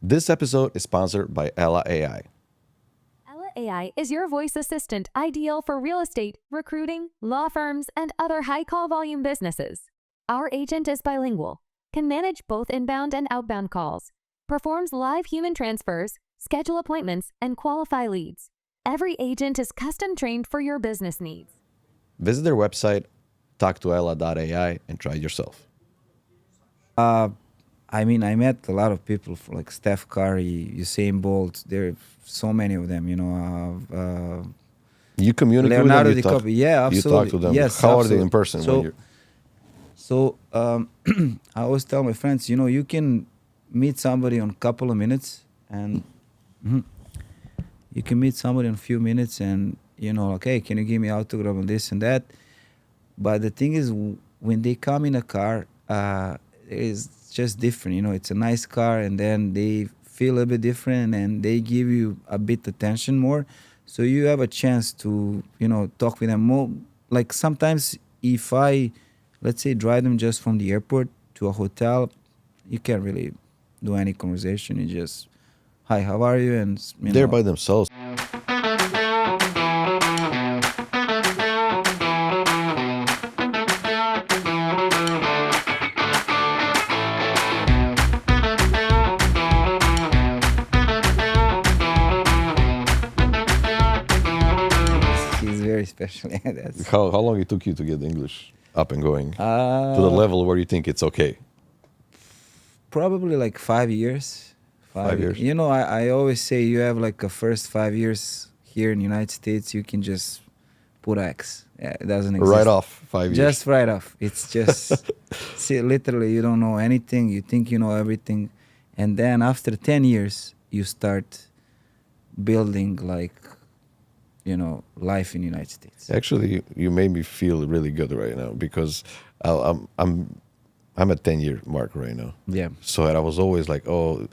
This episode is sponsored by Ella AI. Ella AI is your voice assistant ideal for real estate, recruiting, law firms, and other high-call volume businesses. Our agent is bilingual, can manage both inbound and outbound calls, performs live human transfers, schedule appointments, and qualify leads. Every agent is custom trained for your business needs. Visit their website, talktoella.ai, and try it yourself. I mean, I met a lot of people like Steph Curry, Usain Bolt. There are so many of them, You communicate Leonardo with them, DiCaprio. Yeah, you absolutely. talk to them. Yes, How are they absolutely. in person? So I always tell my friends, you can meet somebody in a couple of minutes, and you can meet somebody in a few minutes, and like, hey, can you give me autograph on this and that? But the thing is, when they come in a car, it's just different. It's a nice car, and then they feel a bit different, and they give you a bit attention more. So you have a chance to, talk with them more. Like sometimes if I, let's say, drive them just from the airport to a hotel, you can't really do any conversation. You just, hi, how are you? And They're by themselves. He's very special. Yeah, that's How long it took you to get English up and going to uh, the level where you think it's okay? probably like 5 years. 5 years. I always say you have like a first 5 years here in the United States, you can just put X. Yeah, it doesn't exist. Right off 5 years. Just right off. It's just, see, literally, you don't know anything. You think you know everything. And then after 10 years, you start building like, life in the United States. Actually, you made me feel really good right now because I'm at 10-year mark right now. Yeah. So I was always like, oh,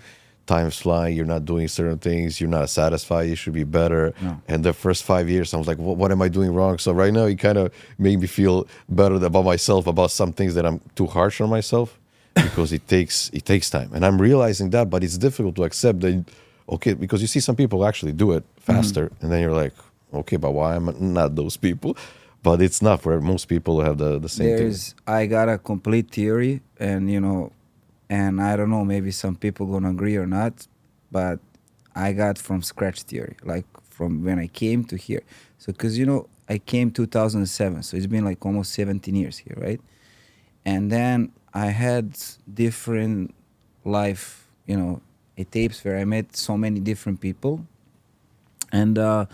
time's flying. You're not doing certain things. You're not satisfied. You should be better. No. And the first 5 years, I was like, what am I doing wrong? So right now, it kind of made me feel better about myself, about some things that I'm too harsh on myself because it takes time. And I'm realizing that, but it's difficult to accept that, okay, because you see some people actually do it faster. And then you're like, okay, but why am I not those people? But it's not for most people who have the same thing. I got a complete theory, and and I don't know, maybe some people gonna agree or not, but I got from scratch theory, like from when I came to here. So, because I came 2007, so it's been like almost 17 years here, right? And then I had different life, tapes where I met so many different people, and I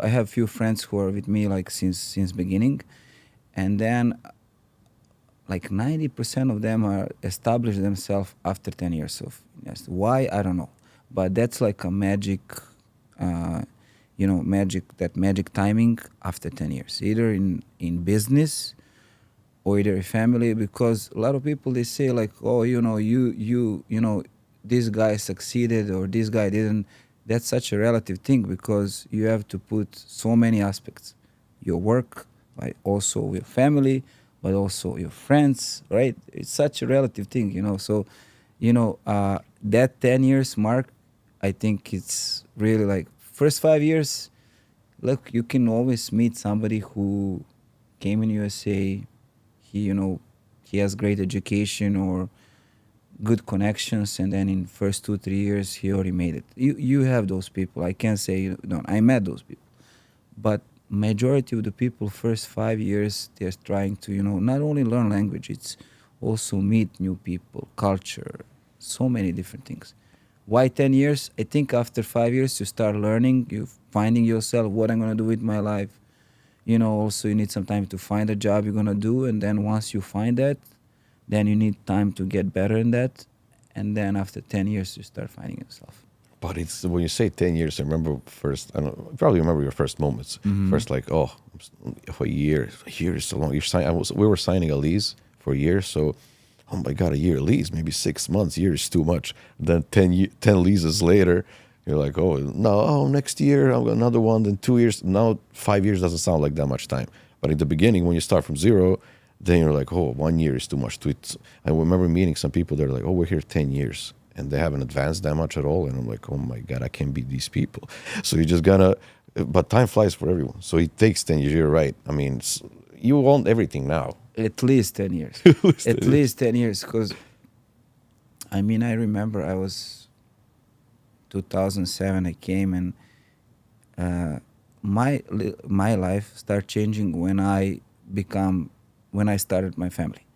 have few friends who are with me like since beginning, and then like 90% of them are established themselves after 10 years of yes. Why, I don't know, but that's like a magic, magic timing after 10 years, either in business or either a family, because a lot of people, they say like, oh, this guy succeeded or this guy didn't. That's such a relative thing because you have to put so many aspects, your work, like also your family, but also your friends, right? It's such a relative thing, So, that 10 years mark, I think it's really like first 5 years. Look, you can always meet somebody who came in USA. He has great education or good connections, and then in first 2-3 years he already made it. You have those people. I can't say you don't. I met those people, but majority of the people first 5 years they're trying to not only learn language, it's also meet new people, culture, so many different things. Why 10 years? I think after 5 years you start learning, you finding yourself, what I'm going to do with my life. Also you need some time to find a job you're going to do, and then once you find that, then you need time to get better in that. And then after 10 years, you start finding yourself. But it's when you say 10 years, I remember first, I don't know, you probably remember your first moments. First, like, oh, for a year is so long. We were signing a lease for a year. So, oh my God, a year lease, maybe 6 months, a year is too much. Then 10 leases later, you're like, oh, no, next year, I'll get another one. Then 2 years. Now, 5 years doesn't sound like that much time. But in the beginning, when you start from zero, then you're like, oh, 1 year is too much. I remember meeting some people that are like, oh, we're here 10 years. And they haven't advanced that much at all. And I'm like, oh my God, I can't beat these people. So you just gotta, but time flies for everyone. So it takes 10 years. You're right. I mean, you want everything now. At least 10 years. At least 10 years. Because, I mean, I remember I was 2007, I came, and my life started changing when I started my family.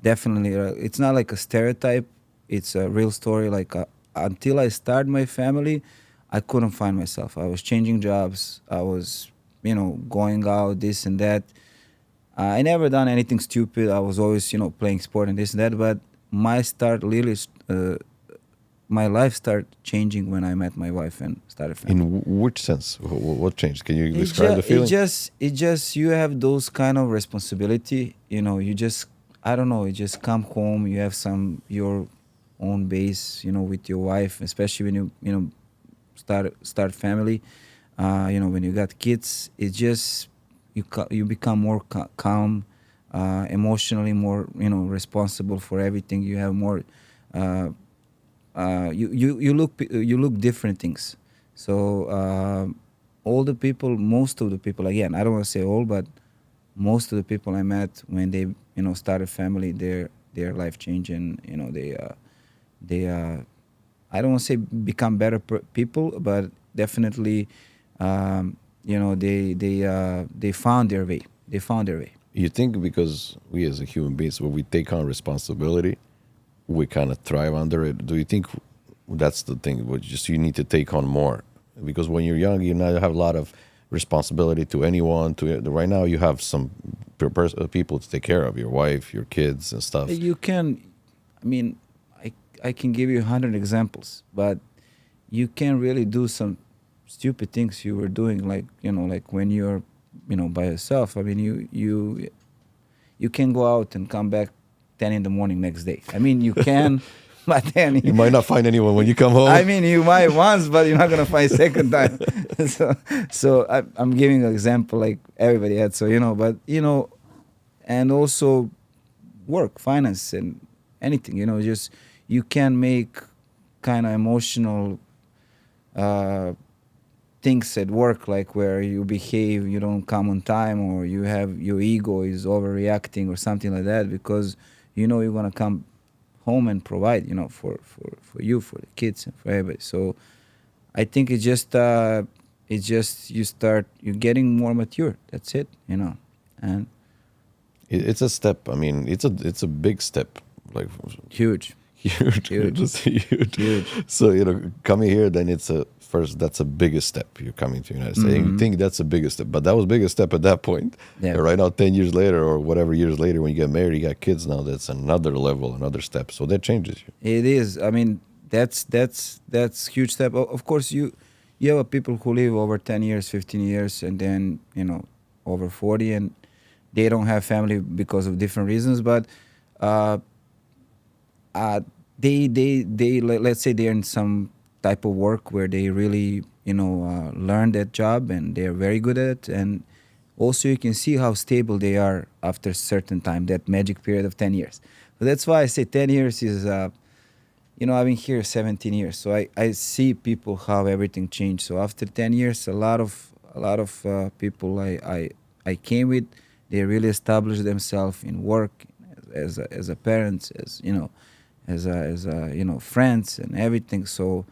Definitely, it's not like a stereotype. It's a real story. Like until I started my family, I couldn't find myself. I was changing jobs. I was, going out, this and that. I never done anything stupid. I was always, playing sport and this and that. But my life started changing when I met my wife and started family. In which sense? What changed? Can you describe the feeling? It just you have those kind of responsibility. You just, I don't know. You just come home. You have your own base. With your wife, especially when you start family. When you got kids, it just you become more calm, emotionally more responsible for everything. You have more. You look different things. So most of the people, again, I don't want to say all, but most of the people I met when they started family, their life changing. They I don't want to say become better people, but definitely they found their way. You think because we as a human beings, when we take on responsibility, we kind of thrive under it? Do you think that's the thing? You need to take on more? Because when you're young, you not have a lot of responsibility to anyone. Right now, you have some people to take care of, your wife, your kids, and stuff. You can, I can give you 100 examples, but you can really do some stupid things you were doing, like when you're by yourself. You can go out and come back 10 in the morning next day. You can, but then you might not find anyone when you come home. You might once, but you're not gonna find second time. so I'm giving an example like everybody had. So and also work, finance, and anything. Just you can make kind of emotional things at work, like where you behave, you don't come on time, or you have your ego is overreacting or something like that, because you're gonna come home and provide, for you, for the kids, and for everybody. So I think it's just you're getting more mature. That's it, and it's a step. It's a big step, like huge. Just huge. So coming here, then that's a biggest step. You're coming to the United States. And you think that's the biggest step, but that was the biggest step at that point. Yeah. And right now, 10 years later, or whatever years later, when you get married, you got kids now. That's another level, another step. So that changes you. It is. That's huge step. Of course, you have people who live over 10 years, 15 years, and then over 40, and they don't have family because of different reasons. But they let's say they're in some type of work where they really learn that job and they're very good at it, and also you can see how stable they are after a certain time, that magic period of 10 years. So that's why I say 10 years is I've been here 17 years, so I see people how everything changed. So after 10 years, a lot of people I came with, they really established themselves in work, as a parents, as friends and everything. So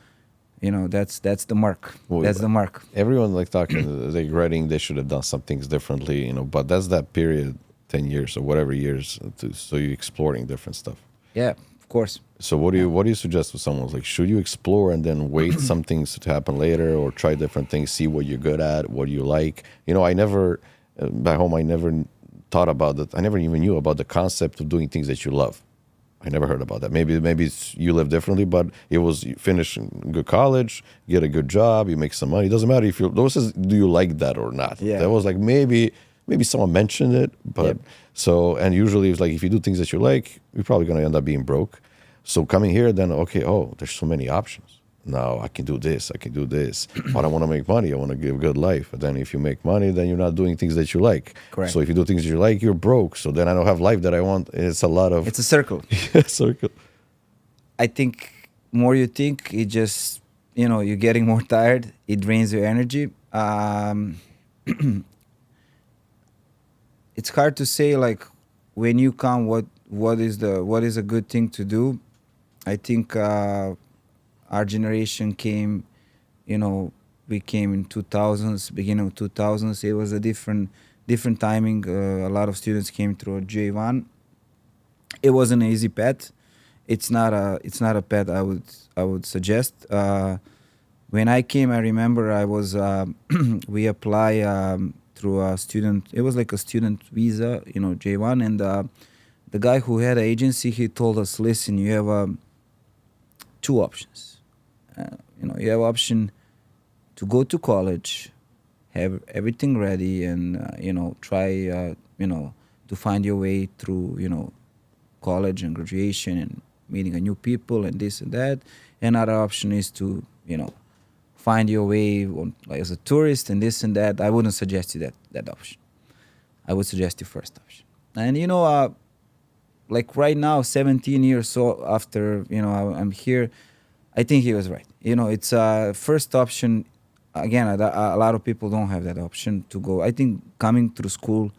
that's the mark. That's the mark. Everyone talking, they regretting they should have done some things differently, but that's that period, 10 years or whatever years, so you're exploring different stuff. Yeah, of course. So what do you suggest to someone? Like, should you explore and then wait some things to happen later, or try different things, see what you're good at, what you like? I never, back home, I never thought about that. I never even knew about the concept of doing things that you love. I never heard about that. Maybe you live differently, but it was you finish good college, get a good job, you make some money. It doesn't matter if do you like that or not. Yeah. That was like maybe someone mentioned it, but Yep. So, and usually it's like if you do things that you like, you're probably going to end up being broke. So coming here, then there's so many options. no, I can do this, I can do this. But I want to make money. I want to give a good life. But then if you make money, then you're not doing things that you like. Correct. So if you do things you like, you're broke. So then I don't have life that I want. It's a lot of It's a circle. circle. I think more you think, it just, you're getting more tired. It drains your energy. It's hard to say, like, when you come, what is a good thing to do. I think our generation came, we came in 2000s, beginning of 2000s. It was a different timing. A lot of students came through J1. It wasn't an easy path. It's not a path I would suggest. When I came, I remember I was we apply through a student. It was like a student visa, J1, and the guy who had an agency, he told us, listen, you have two options. You have option to go to college, have everything ready, and try to find your way through college and graduation and meeting a new people and this and that. Another option is to find your way like as a tourist and this and that. I wouldn't suggest you that option. I would suggest the first option. And like right now, 17 years so after I'm here, I think he was right. It's first option. Again, a lot of people don't have that option to go. I think coming through school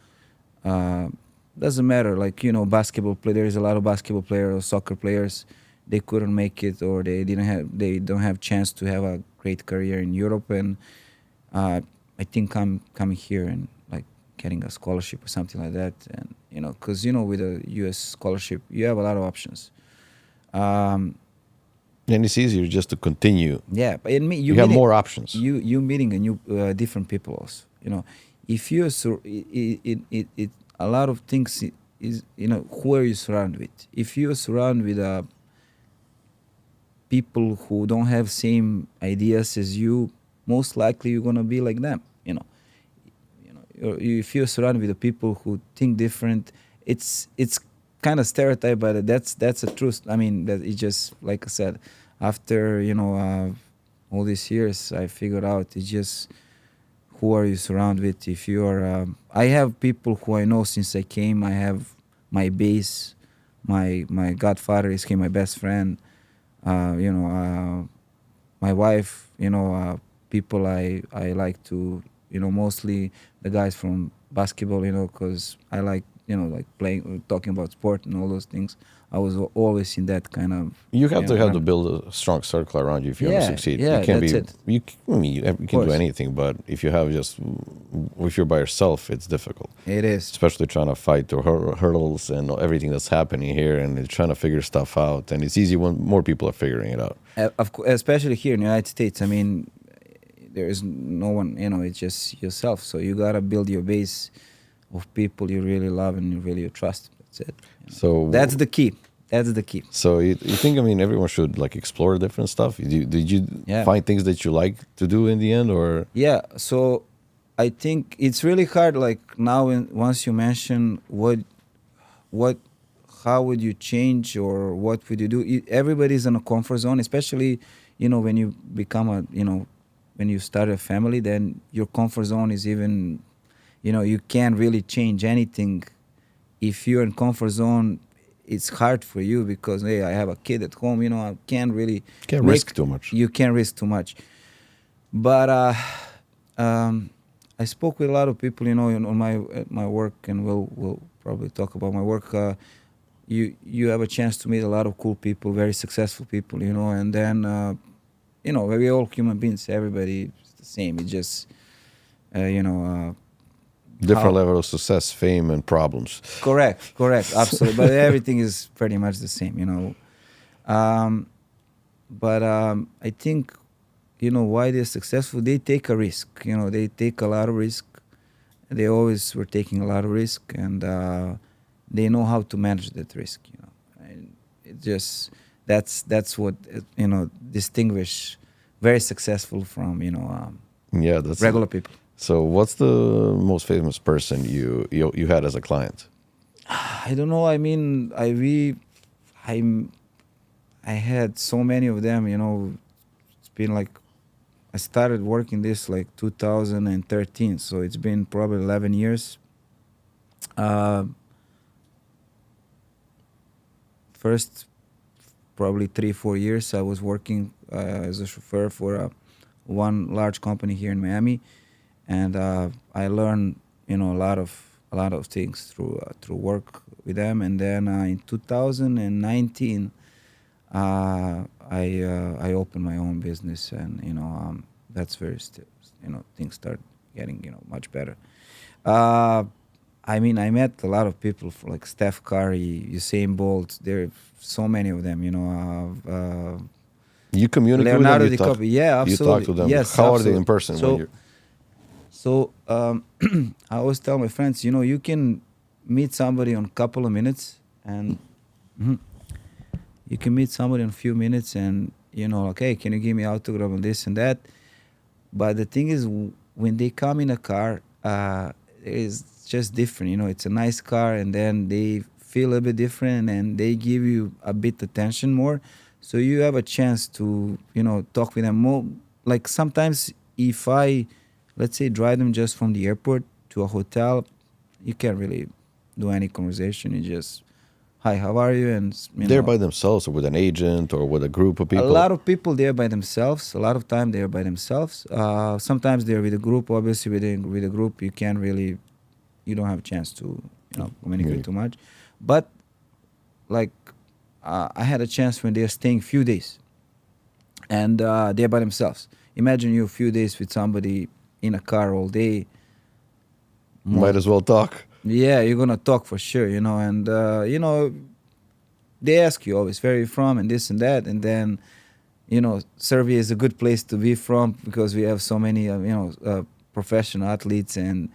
doesn't matter. Like basketball play. There is a lot of basketball players or soccer players. They couldn't make it, or they don't have chance to have a great career in Europe. And I think coming here and like getting a scholarship or something like that, and because with a U.S. scholarship, you have a lot of options. And it's easier just to continue. Yeah, but you have more options. You meeting a new different people also. If you a lot of things is who are you surrounded with? If you're surrounded with people who don't have same ideas as you, most likely you're gonna be like them. If you're surrounded with the people who think different, it's kind of stereotype, but that's a truth. I mean, that it's just like I said. After all these years, I figured out it's just who are you surrounded with. If you are, I have people who I know since I came. I have my base, my godfather is my best friend. My wife. People I like to. Mostly the guys from basketball. Because I like like playing, talking about sport and all those things. I was always in that kind of. You have to build a strong circle around you if you want to succeed. Yeah, you can't that's be. it. You can do anything, but if you're by yourself, it's difficult. It is. Especially trying to fight the hurdles and everything that's happening here, and trying to figure stuff out. And it's easy when more people are figuring it out. Of course, especially here in the United States. I mean, there is no one. It's just yourself. So you gotta build your base of people you really love and you really trust. That's it. So that's the key. That's the key. So you think, everyone should like explore different stuff? Did you find things that you like to do in the end, or? Yeah. So I think it's really hard. Like now, once you mention how would you change or what would you do? Everybody's in a comfort zone, especially when you become when you start a family, then your comfort zone is even. You can't really change anything. If you're in comfort zone, it's hard for you because, hey, I have a kid at home. I can't really risk too much. You can't risk too much. But I spoke with a lot of people, on my work, and we'll probably talk about my work. You have a chance to meet a lot of cool people, very successful people, and then we're all human beings. Everybody is the same. It's just different level of success, fame, and problems. Correct, absolutely. But everything is pretty much the same, But I think, why they're successful. They take a risk. They take a lot of risk. They always were taking a lot of risk, and they know how to manage that risk. And it just that's what distinguish very successful from that's regular people. So what's the most famous person you had as a client? I don't know. I mean, I had so many of them, been like, I started working this like 2013, so it's been probably 11 years. First, probably 3-4 years, I was working as a chauffeur for one large company here in Miami, and I learned, a lot of things through work with them. And then in 2019, I opened my own business, and that's very things start getting much better. I mean, I met a lot of people like Steph Curry, Usain Bolt. There are so many of them. You communicate Leonardo with them. DiCaprio. Yeah, absolutely. You talk to them. Yes, How absolutely. are they in person? So I always tell my friends, you can meet somebody in a couple of minutes, and you can meet somebody in a few minutes, and like, hey, can you give me autograph on this and that? But the thing is, when they come in a car, it's just different. It's a nice car, and then they feel a bit different, and they give you a bit attention more, so you have a chance to talk with them more. Like sometimes, if I, let's say, drive them just from the airport to a hotel, you can't really do any conversation. You just, hi, how are you? And they're by themselves, or with an agent, or with a group of people. A lot of people there by themselves. A lot of time they're by themselves. Sometimes they're with a group. Obviously, with a group, you can't really, you don't have a chance to communicate too much. But like, I had a chance when they're staying few days, and they're by themselves. Imagine you a few days with somebody in a car all day. Might as well talk. Yeah, you're gonna talk for sure, and they ask you always where are you from and this and that, and then Serbia is a good place to be from because we have so many professional athletes and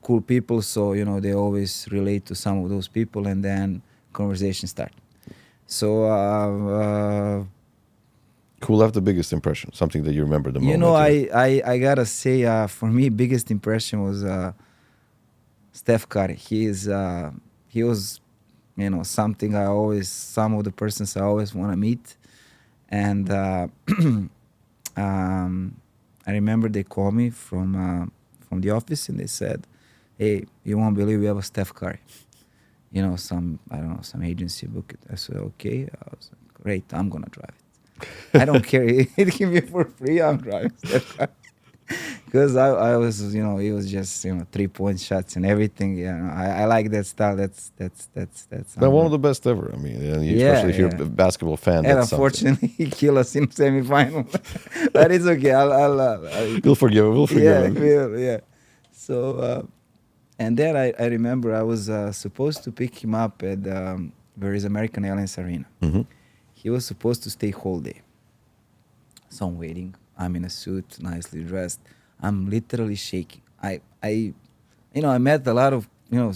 cool people, so they always relate to some of those people, and then conversation start. So who left the biggest impression? Something that you remember the most? I gotta say, for me, biggest impression was Steph Curry. He was some of the persons I always want to meet, and I remember they called me from the office, and they said, hey, you won't believe we have a Steph Curry. Some agency book it. I said, okay. I was like, great, I'm gonna drive it. I don't care. It can be for free. I'm driving Steph Curry. Because I was, it was just 3-point shots and everything. I like that style. That's one of the best ever. I mean, especially if you're a basketball fan. And unfortunately, he killed us in semifinal. But it's okay. We'll forgive him. We'll forgive him. Yeah. So, and then I remember I was supposed to pick him up at where is American Airlines Arena. Mm-hmm. He was supposed to stay whole day. So I'm waiting. I'm in a suit, nicely dressed. I'm literally shaking. I met a lot of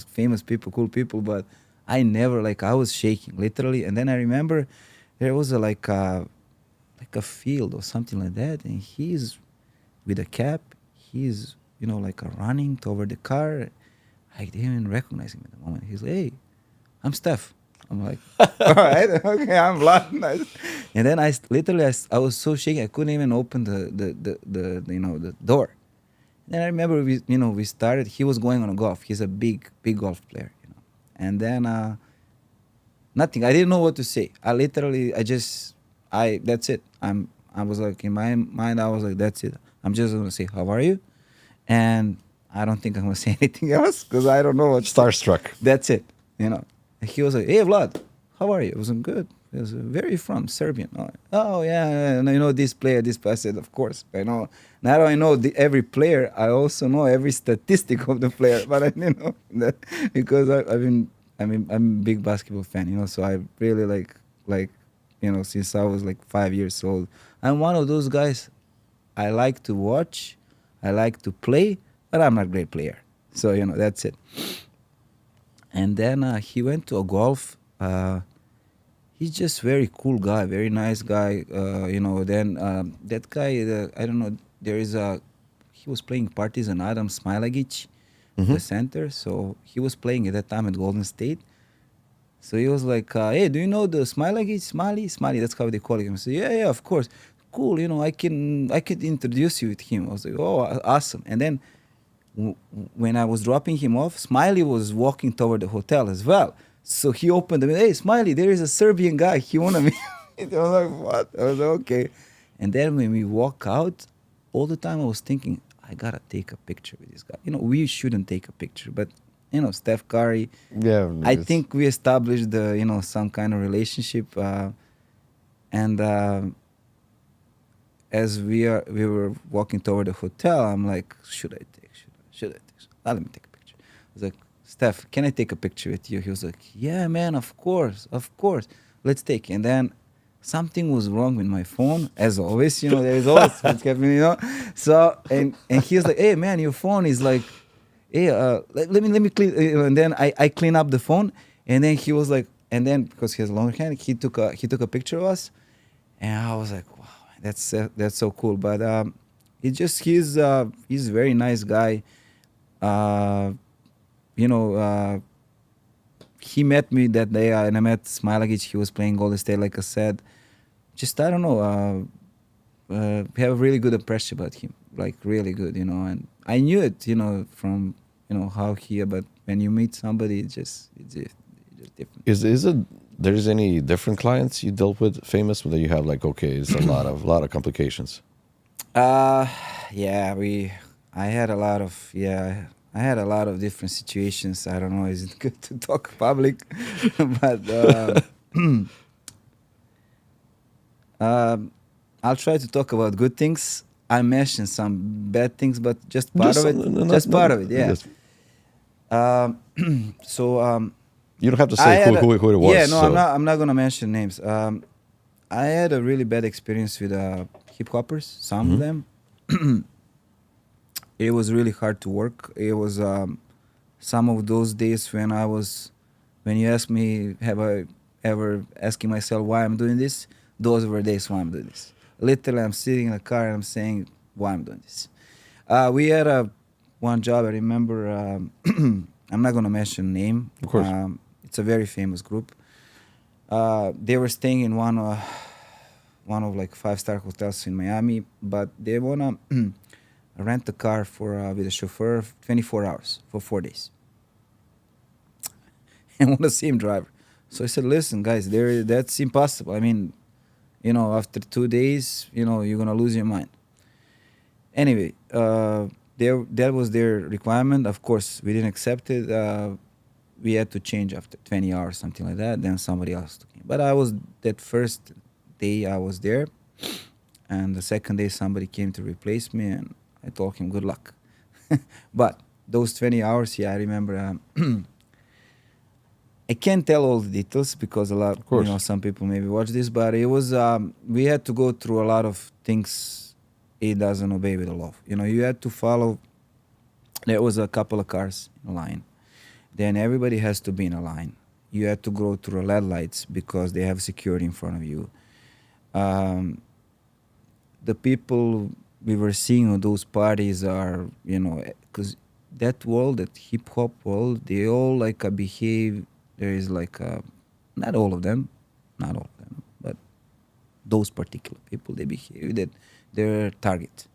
famous people, cool people, but I never I was shaking literally. And then I remember there was a field or something like that, and he's with a cap. He's running toward the car. I didn't even recognize him at the moment. He's like, "Hey, I'm Steph." I'm like, all right, okay, I'm Vlad. Nice. And then I was so shaky I couldn't even open the door. Then I remember we started. He was going on a golf. He's a big golf player, And then nothing. I didn't know what to say. That's it. I was like, in my mind I was like, that's it. I'm just gonna say, how are you? And I don't think I'm gonna say anything else because I don't know what. Starstruck. That's it. He was like, hey, Vlad, how are you? I was like, good. He was where are you from? Serbian. Oh, yeah. This player, this player. I said, of course. I know. Not only know every player, I also know every statistic of the player. But I didn't know that because I'm a big basketball fan, so I really since I was 5 years old. I'm one of those guys. I like to watch. I like to play, but I'm not a great player. So, that's it. And then he went to a golf. He's just very cool guy, very nice guy. Then that guy, I don't know, he was playing Partizan, Adam Smilagic, the center. So he was playing at that time at Golden State. So he was like, hey, do you know the Smilagic? Smiley, that's how they call him. I said, yeah, of course. cool, I could introduce you with him. I was like, oh, awesome. And then when I was dropping him off, Smiley was walking toward the hotel as well. So he opened the window. Hey, Smiley, there is a Serbian guy. He wanna meet. I was like, what? I was like, okay. And then when we walk out, all the time I was thinking, I gotta take a picture with this guy. We shouldn't take a picture, but Steph Curry. Yeah, I think we established some kind of relationship, and as we were walking toward the hotel, I'm like, should I take? Let me take a picture. I was like, Steph, can I take a picture with you? He was like, yeah, man, of course, let's take. And then something was wrong with my phone, as always. There is always what's happening. So and he was like, hey, man, your phone is like, hey, let me clean. And then I clean up the phone, and then he was like, and then because he has a longer hand, he took a picture of us, and I was like, wow, that's so cool. But it's just he's a very nice guy. He met me that day, and I met Smilagic. He was playing Golden State, like I said. Just, I don't know, have a really good impression about him, like really good, and I knew it, from, how but when you meet somebody, it's just different. Is it there's any different clients you dealt with famous that you have like, okay, it's a lot of complications? Yeah, I had a lot of different situations. I don't know, is it good to talk public? But I'll try to talk about good things. I mentioned some bad things, but just part of it. Yeah. Yes. So you don't have to say who it was. Yeah, no, so. I'm not gonna mention names. I had a really bad experience with hip hoppers. Some of them. It was really hard to work. It was some of those days when you ask me, have I ever asking myself why I'm doing this? Those were days why I'm doing this. Literally, I'm sitting in a car and I'm saying why I'm doing this. We had one job. I remember. I'm not gonna mention name. Of course. It's a very famous group. They were staying in one of like 5-star hotels in Miami, but they wanna rent a car with a chauffeur 24 hours for 4 days. And want to see him drive. So I said, listen, guys, that's impossible. I mean, after 2 days, you're gonna lose your mind. Anyway, that was their requirement. Of course, we didn't accept it. We had to change after 20 hours, something like that. Then somebody else took me. But that first day I was there, and the second day somebody came to replace me, and I told him good luck. But those 20 hours, yeah, I remember. I can't tell all the details because some people maybe watch this, but it was we had to go through a lot of things. It doesn't obey with the law. You had to follow. There was a couple of cars in a line. Then everybody has to be in a line. You had to go through LED lights because they have security in front of you. The people we were seeing on those parties are, because that world, that hip hop world, they all behave. There is not all of them, but those particular people, they behave that they're target,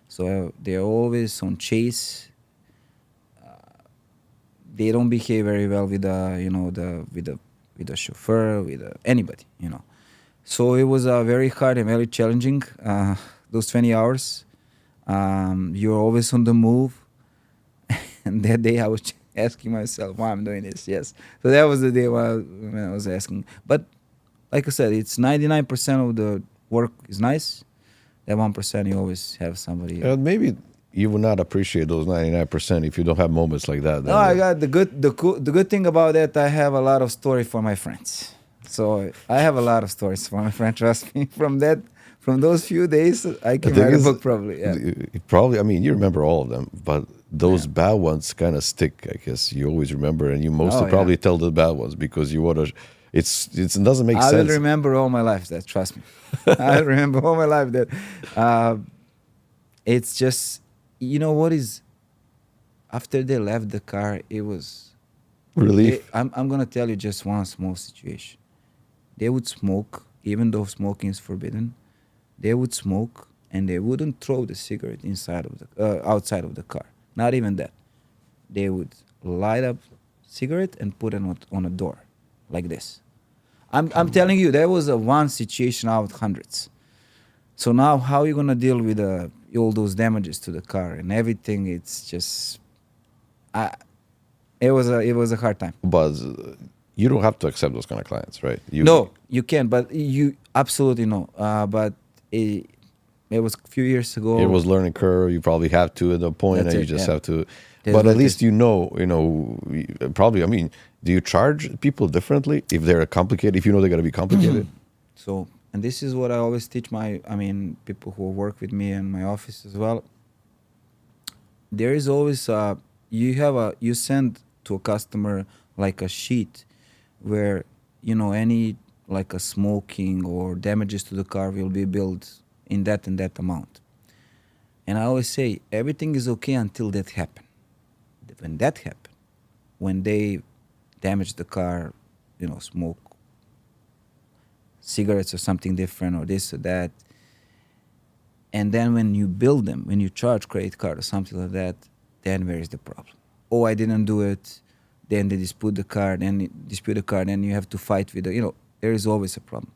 So they're always on chase. They don't behave very well with the chauffeur, with anybody, So it was very hard and very challenging. Those 20 hours, you're always on the move. And that day I was asking myself why I'm doing this. Yes, so that was the day when I was asking. But like I said, it's 99% of the work is nice. That 1% you always have somebody. Maybe you will not appreciate those 99% if you don't have moments like that. No, I got the good thing about that. I have a lot of story for my friends. So I have a lot of stories for my friends. Trust me. From those few days, I can write a book probably. Yeah. Probably. I mean, you remember all of them, but those bad ones kind of stick. I guess you always remember, and you mostly probably tell the bad ones because you want to. It doesn't make sense. I will remember all my life. That, trust me. I remember all my life that. It's just, what is. After they left the car, it was relief. I'm gonna tell you just one small situation. They would smoke, even though smoking is forbidden. they would smoke and they wouldn't throw the cigarette outside of the car. Not even that. They would light up cigarette and put it on a door, like this. I'm telling you, there was a one situation out of hundreds. So now, how are you gonna deal with all those damages to the car and everything? It's just, it was a hard time. But you don't have to accept those kind of clients, right? No, you can, but you absolutely no. But it was a few years ago. It was learning curve. You probably have to at a point, That's and you it, just yeah. have to. There's But at like least this- probably. I mean, do you charge people differently if they're complicated? If you know they're gonna be complicated? So, and this is what I always teach people who work with me in my office as well. There is always you send to a customer like a sheet where any like a smoking or damages to the car will be billed in that and that amount. And I always say everything is okay until that happen. When that happen, when they damage the car, smoke cigarettes or something different or this or that, and then when you bill them, when you charge credit card or something like that, then where is the problem? Oh, I didn't do it. Then they dispute the car, then you have to fight with there is always a problem.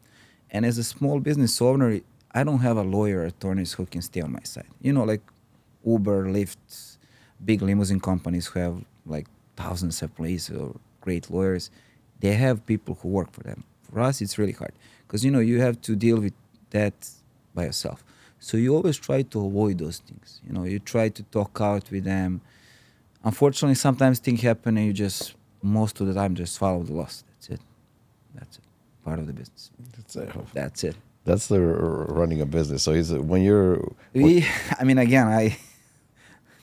And as a small business owner, I don't have a lawyer or attorneys who can stay on my side. Like Uber, Lyft, big limousine companies who have like thousands of employees or great lawyers, they have people who work for them. For us, it's really hard because you have to deal with that by yourself. So you always try to avoid those things. You try to talk out with them. Unfortunately, sometimes things happen and you most of the time just follow the loss. That's it. Part of the business. That's it. That's the running a business. So is it when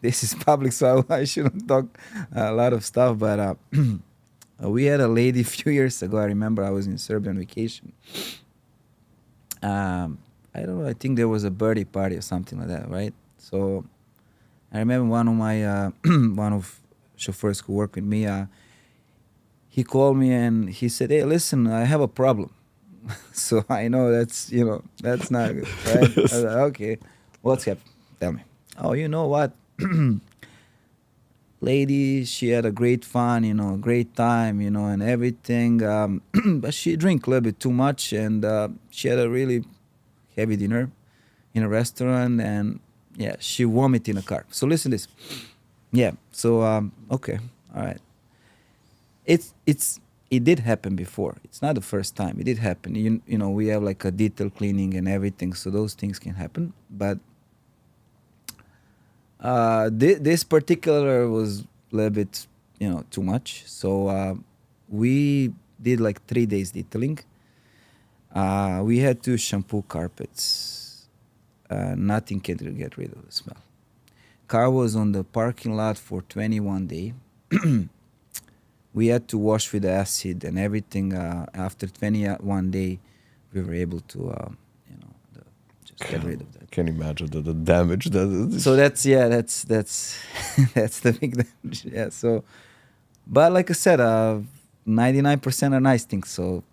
this is public, so I shouldn't talk a lot of stuff, but we had a lady a few years ago. I remember I was in Serbia on vacation. I don't know, I think there was a birthday party or something like that, right? So I remember one of my one of chauffeurs who work with me, he called me and he said, "Hey, listen, I have a problem." So I know that's not good, right? I was like, okay, what's happened? Tell me. Oh, you know what? Lady, she had a great fun, great time, and everything. But she drank a little bit too much, and she had a really heavy dinner in a restaurant, and yeah, she vomited in a car. So listen to this. Yeah. So okay, all right. It did happen before. It's not the first time. It did happen. We have like a detail cleaning and everything, so those things can happen. But this particular was a little bit, too much. So we did like 3 days detailing. We had to shampoo carpets. Nothing can get rid of the smell. Car was on the parking lot for 21 days. We had to wash with acid and everything. After 21 days, we were able to, just get rid of that. Can you imagine the damage that? So that's that's the big damage. Yeah. So, but like I said, 99% are nice things. So,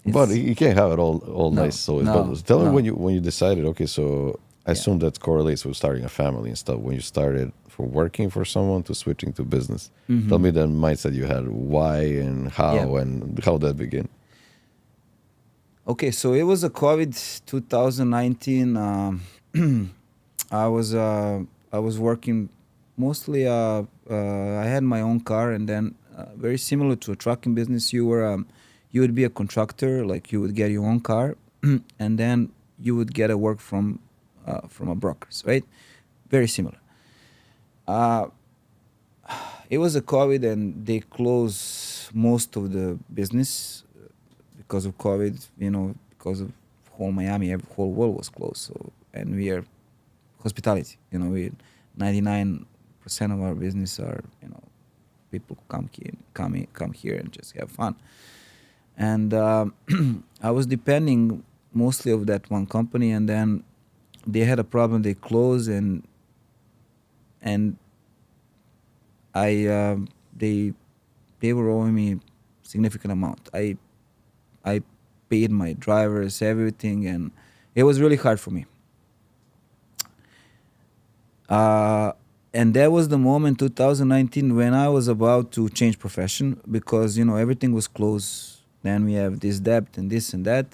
But you can't have it all No, nice. So no, but tell me no. when you decided. Okay, so I assume that correlates with starting a family and stuff. When you started from working for someone to switching to business, tell me the mindset you had, why and how, Yeah. and how that began. Okay, so it was a COVID 2019. I was working mostly. I had my own car, and then very similar to a trucking business, you would be a contractor, like you would get your own car, and then you would get a work from a brokers, right? Very similar. It was a COVID, and they closed most of the business because of COVID. Because of whole Miami, whole world was closed. So, and we are hospitality. We 99% of our business are people come here and just have fun. And I was depending mostly of that one company, and then they had a problem. They closed, and they were owing me significant amount. I paid my drivers everything, and It was really hard for me. And that was the moment, 2019, when I was about to change profession because, everything was closed. Then we have this debt and this and that.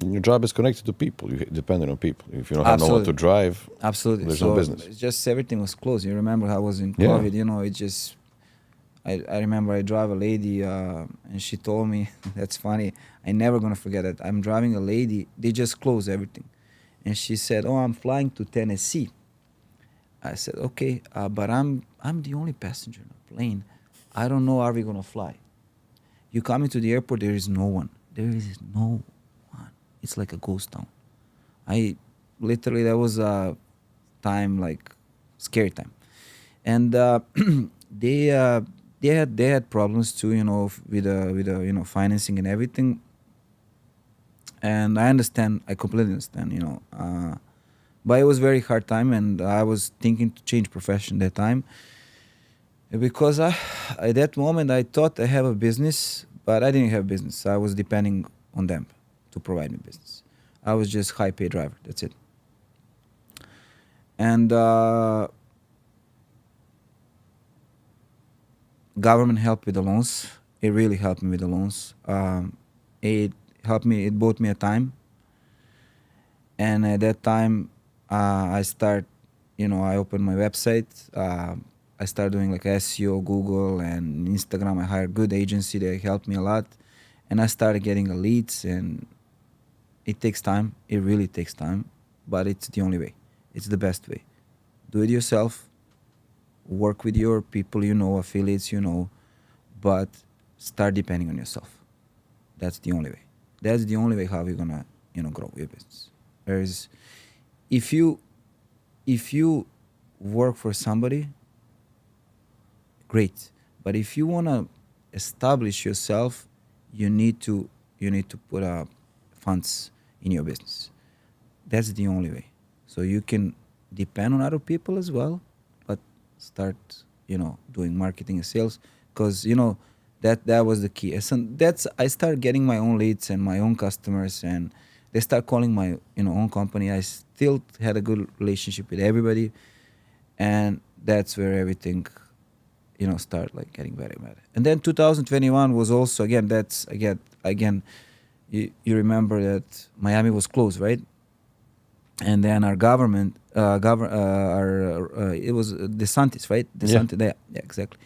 Your job is connected to people. You dependent on people. If you don't have no one to drive, Absolutely. there's so no business. it's just everything was closed. You remember how I was in Yeah. COVID, it just, I remember I drive a lady and she told me, that's funny, I never gonna forget it. I'm driving a lady, they just closed everything. And she said, oh, I'm flying to Tennessee. I said, okay, but I'm the only passenger in the plane. I don't know, are we gonna fly? You come into the airport, there is no one. There is no one. It's like a ghost town. I literally, that was a time, like scary time. And they had problems too, with financing and everything. And I understand, I completely understand, but it was very hard time, and I was thinking to change profession that time because at that moment I thought I have a business, but I didn't have business. I was depending on them to provide me business. I was just high paid driver. That's it. And government helped with the loans. It really helped me with the loans. It helped me. It bought me a time. And at that time, I opened my website. I started doing like SEO, Google, and Instagram. I hired a good agency. They helped me a lot. And I started getting leads, and it takes time. It really takes time, but it's the only way. It's the best way. Do it yourself. Work with your people, affiliates, but start depending on yourself. That's the only way. That's the only way how you're gonna, grow your business. Whereas if you work for somebody, great. But if you wanna establish yourself, you need to put up funds in your business. That's the only way. So you can depend on other people as well, but start, doing marketing and sales, because that was the key. I started getting my own leads and my own customers, and they start calling my own company. I still had a good relationship with everybody, and that's where everything start like getting better and better. And then 2021 was also again you remember that Miami was closed, right? And then our government it was DeSantis, right? DeSantis, yeah, exactly.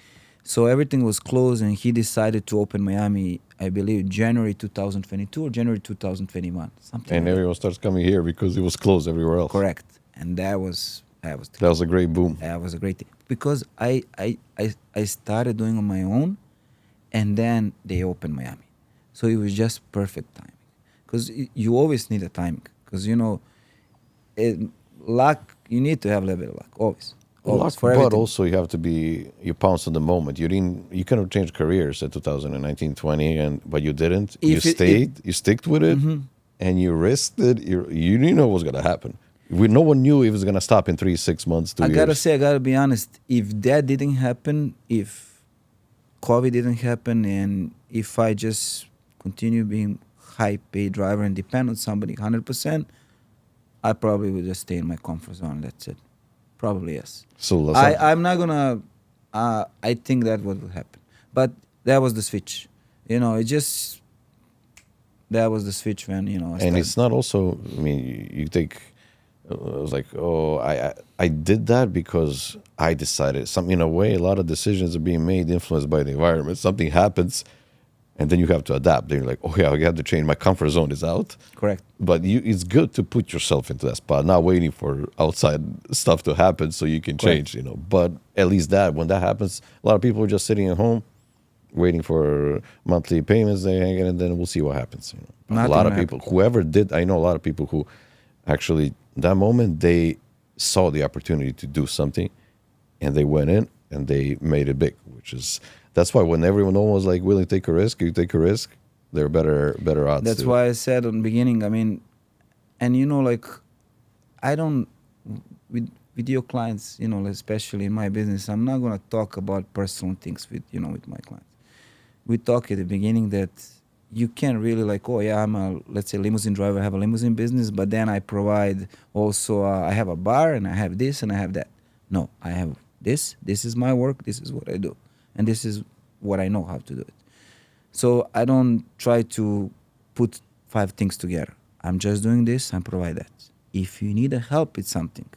So everything was closed, and he decided to open Miami, I believe, January 2022 or January 2021, something. And like everyone starts coming here because it was closed everywhere else. Correct, and that was a great boom. That was a great thing because I started doing on my own, and then they opened Miami, so it was just perfect timing. Because you always need a timing, because luck, you need to have a little bit of luck always. Luck, for but everything. also you pounce on the moment. You could have changed careers at 2019, 20, but you didn't. You sticked with it, and you risked it. You didn't know what was gonna happen. No one knew if it was gonna stop in 3, 6 months, 2 years. I gotta be honest. If that didn't happen, if COVID didn't happen, and if I just continue being high paid driver and depend on somebody 100%, I probably would just stay in my comfort zone. That's it. Probably yes. So I'm not gonna. I think that what will happen. But that was the switch. That was the switch when and it's not also. I mean, you take. It was like, oh, I did that because I decided. In a way, a lot of decisions are being made influenced by the environment. Something happens, and then you have to adapt. Then you're like, oh yeah, I have to change. My comfort zone is out. Correct. But it's good to put yourself into that spot, not waiting for outside stuff to happen so you can change. But at least when that happens, a lot of people are just sitting at home, waiting for monthly payments. They hang it, and then we'll see what happens. A lot of people, whoever did, I know a lot of people who actually that moment they saw the opportunity to do something, and they went in and they made it big. That's why when no one was like willing to take a risk, you take a risk. There are better odds. That's why I said in the beginning. I mean, and like, I don't with your clients, especially in my business, I'm not gonna talk about personal things with my clients. We talk at the beginning that you can't really like, oh yeah, I'm a, let's say, limousine driver, I have a limousine business, but then I provide also, I have a bar and I have this and I have that. No, I have this is my work, this is what I do, and this is what I know how to do it. So I don't try to put 5 things together. I'm just doing this and provide that. If you need a help with something,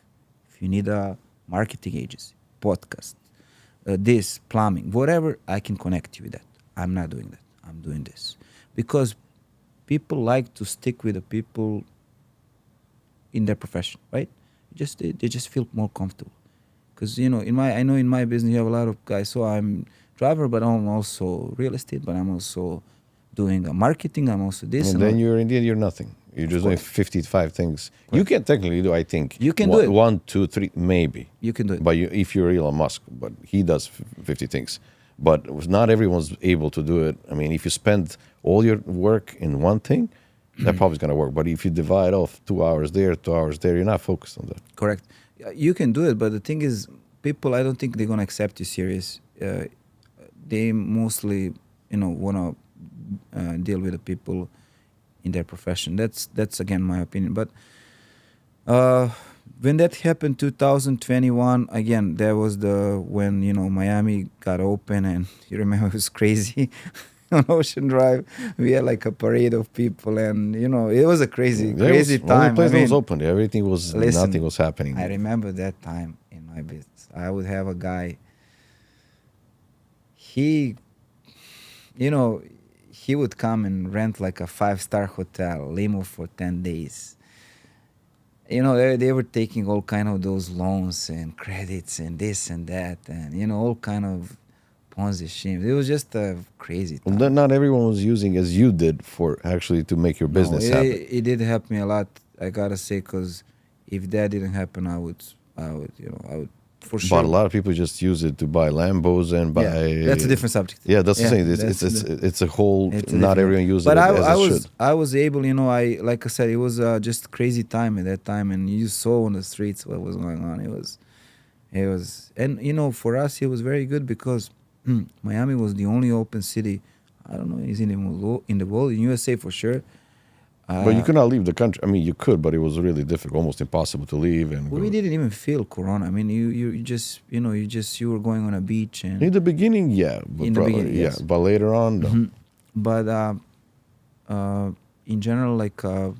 if you need a marketing agency, podcast, this, plumbing, whatever, I can connect you with that. I'm not doing that. I'm doing this. Because people like to stick with the people in their profession, right? They just feel more comfortable. Because, I know in my business you have a lot of guys, so I'm driver, but I'm also real estate, but I'm also doing marketing, I'm also this. And then you're in the end, you're nothing. You're just doing 55 things. You can technically do, I think, You can do it. 1, 2, 3, maybe. You can do it. But if you're Elon Musk, but he does 50 things. But not everyone's able to do it. I mean, if you spend all your work in one thing, that probably is going to work. But if you divide off 2 hours there, 2 hours there, you're not focused on that. Correct. You can do it, but the thing is, people, I don't think they're going to accept you serious. They mostly, want to deal with the people in their profession. That's again my opinion. But when that happened, 2021, again, there was when Miami got open, and you remember it was crazy. On Ocean Drive, we had like a parade of people, and it was a crazy time. Only place that was open. Everything was, nothing was happening. I remember that time in my business. I would have a guy. He would come and rent like a 5-star hotel, Limo, for 10 days. They were taking all kind of those loans and credits and this and that, and all kind of Ponzi schemes. It was just a crazy time. Well, not everyone was using as you did for actually to make your business happen. It did help me a lot, I gotta say, because if that didn't happen, I would for sure. But a lot of people just use it to buy Lambos and buy. Yeah, that's a different subject. Yeah, that's the thing. It's a whole. Not everyone uses it but as I was able. Like I said, it was just crazy time at that time, and you saw on the streets what was going on. It was, and for us, it was very good because Miami was the only open city. I don't know, is in the world, in USA for sure. But you could not leave the country. I mean, you could, but it was really difficult, almost impossible to leave. And we didn't even feel Corona. I mean, you just you were going on a beach and in the beginning, yeah. But yes. But later on, no. Mm-hmm. But in general, like I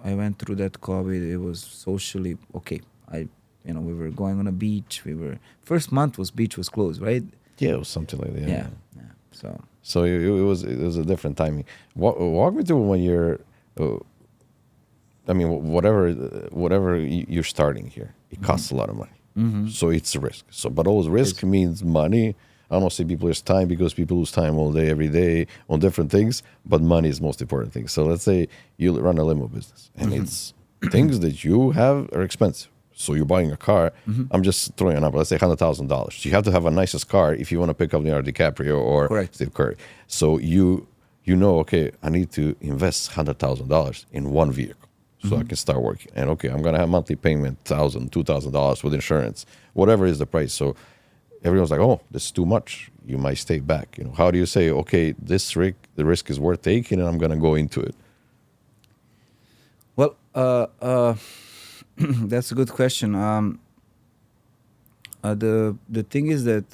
went through that COVID. It was socially okay. We were going on a beach. First month beach was closed, right? Yeah, it was something like that. Yeah. So it was a different timing. Walk me through when you're, whatever you're starting here, it costs a lot of money. Mm-hmm. So it's a risk. But always risk means money. I don't say people lose time because people lose time all day, every day on different things, but money is the most important thing. So let's say you run a limo business and it's things that you have are expensive. So you're buying a car. Mm-hmm. I'm just throwing a number. Let's say $100,000. You have to have a nicest car if you want to pick up Leonardo DiCaprio or Correct. Steve Curry. So you okay, I need to invest $100,000 in one vehicle so I can start working. And okay, I'm gonna have monthly payment $1,000, $2,000 with insurance, whatever is the price. So everyone's like, oh, this is too much. You might stay back. How do you say, okay, the risk is worth taking, and I'm gonna go into it? Well, that's a good question. The thing is that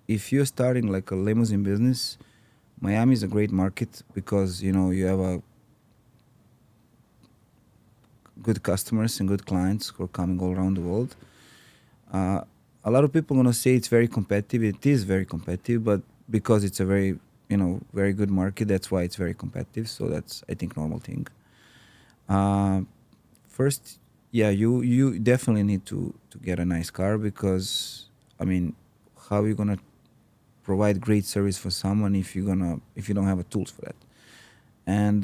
if you're starting like a limousine business, Miami is a great market because you have a good customers and good clients who are coming all around the world. A lot of people are gonna say it's very competitive. It is very competitive, but because it's a very very good market, that's why it's very competitive. So that's, I think, normal thing. First, yeah, you definitely need to get a nice car because, I mean, how are you gonna provide great service for someone if you don't have the tools for that? And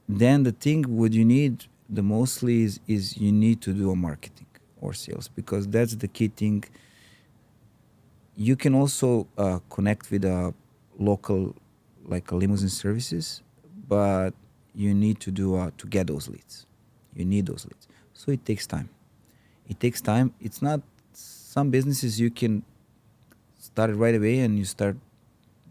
then the thing what you need the mostly is you need to do a marketing or sales, because that's the key thing. You can also connect with a local like a limousine services, but you need to do to get those leads. You need those leads. So it takes time. It's not some businesses you can start it right away and you start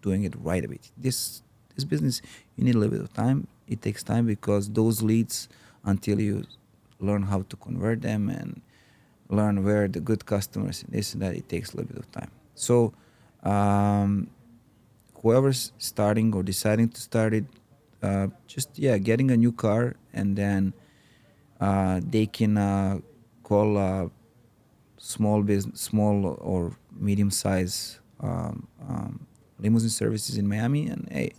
doing it right away. This business, you need a little bit of time. It takes time because those leads, until you learn how to convert them and learn where the good customers and this and that, it takes a little bit of time. So whoever's starting or deciding to start it, just getting a new car, and then they can call small or medium size limousine services in Miami, and hey,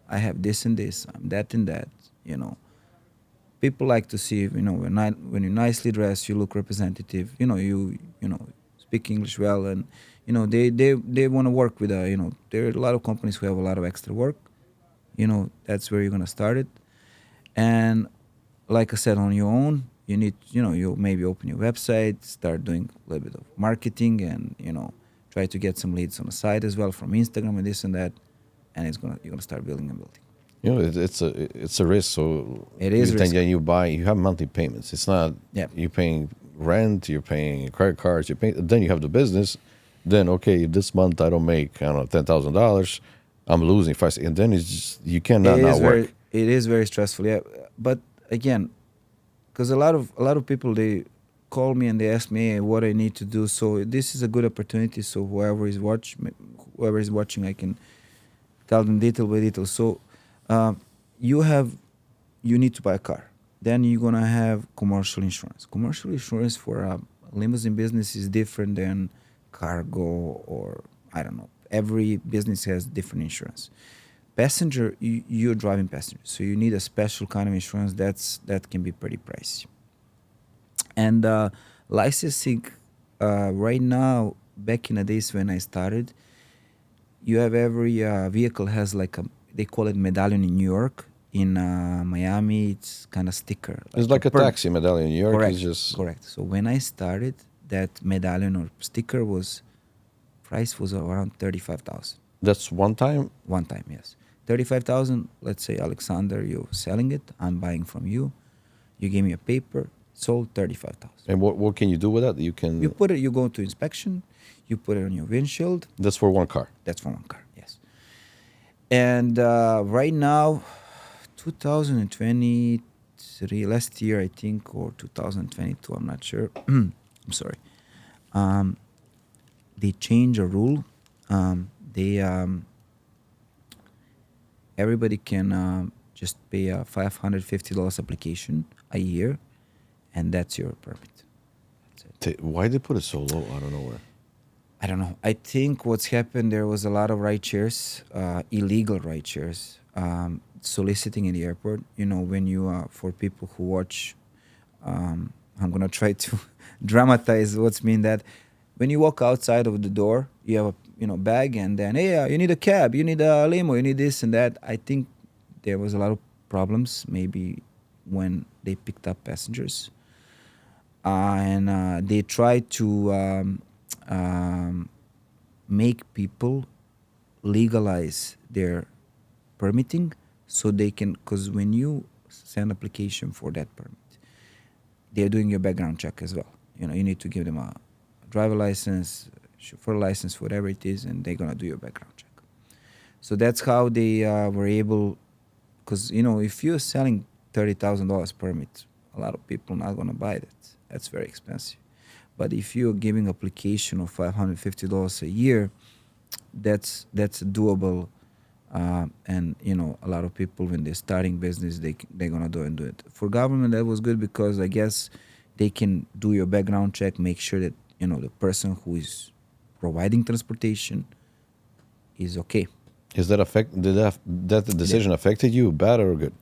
I have this and this, I'm that and that. You know, people like to see, when you're nicely dressed, you look representative. You speak English well, and they want to work with there are a lot of companies who have a lot of extra work. That's where you're gonna start it. And like I said, on your own, you need, you maybe open your website, start doing a little bit of marketing, and try to get some leads on the side as well from Instagram and this and that, and you're gonna start building and building. It's a risk. So It is you risky. you have monthly payments. It's not you're paying rent, you're paying credit cards, then you have the business. Then okay, this month I don't make $10,000. I'm losing 5, and then it's just, you cannot not work. It is very stressful, yeah. But again, because a lot of people, they call me and they ask me, hey, what I need to do. So this is a good opportunity. So whoever is watching, I can tell them detail by detail. So you need to buy a car. Then you're gonna have commercial insurance. Commercial insurance for a limousine business is different than cargo, or I don't know. Every business has different insurance. Passenger, you're driving passengers, so you need a special kind of insurance that can be pretty pricey. And licensing, right now, back in the days when I started, you have every vehicle has like they call it medallion in New York. In Miami, it's kind of sticker. It's like a taxi medallion in New York. Correct. Is just Correct. So when I started, that medallion or sticker price was around 35,000. that's one time. One time, yes. 35,000. Let's say, Alexander, you're selling it. I'm buying from you. You gave me a paper. Sold 35,000. And what can you do with that? You can. You put it. You go to inspection. You put it on your windshield. That's for one car. That's for one car. Yes. And right now, 2023, last year I think, or 2022, I'm not sure. I'm sorry. They changed a rule. Everybody can just pay a $550 application a year, and that's your permit. That's it. Why they put it so low? I don't know where. I don't know. I think what's happened, there was a lot of ride shares, illegal ride shares, soliciting in the airport. When you, for people who watch, I'm going to try to dramatize what's mean that. When you walk outside of the door, you have a bag, and then, hey, you need a cab, you need a limo, you need this and that. I think there was a lot of problems maybe when they picked up passengers. And they tried to make people legalize their permitting, so they can, because when you send application for that permit, they're doing your background check as well. You need to give them a driver license, chauffeur license, whatever it is, and they're gonna do your background check. So that's how they were able, because if you're selling $30,000 permit, a lot of people not gonna buy that. That's very expensive. But if you're giving application of $550 a year, that's doable. And a lot of people, when they're starting business, they're gonna do it. For government, that was good, because I guess they can do your background check, make sure that the person who is providing transportation is okay. Is that did that decision affected you, bad or good?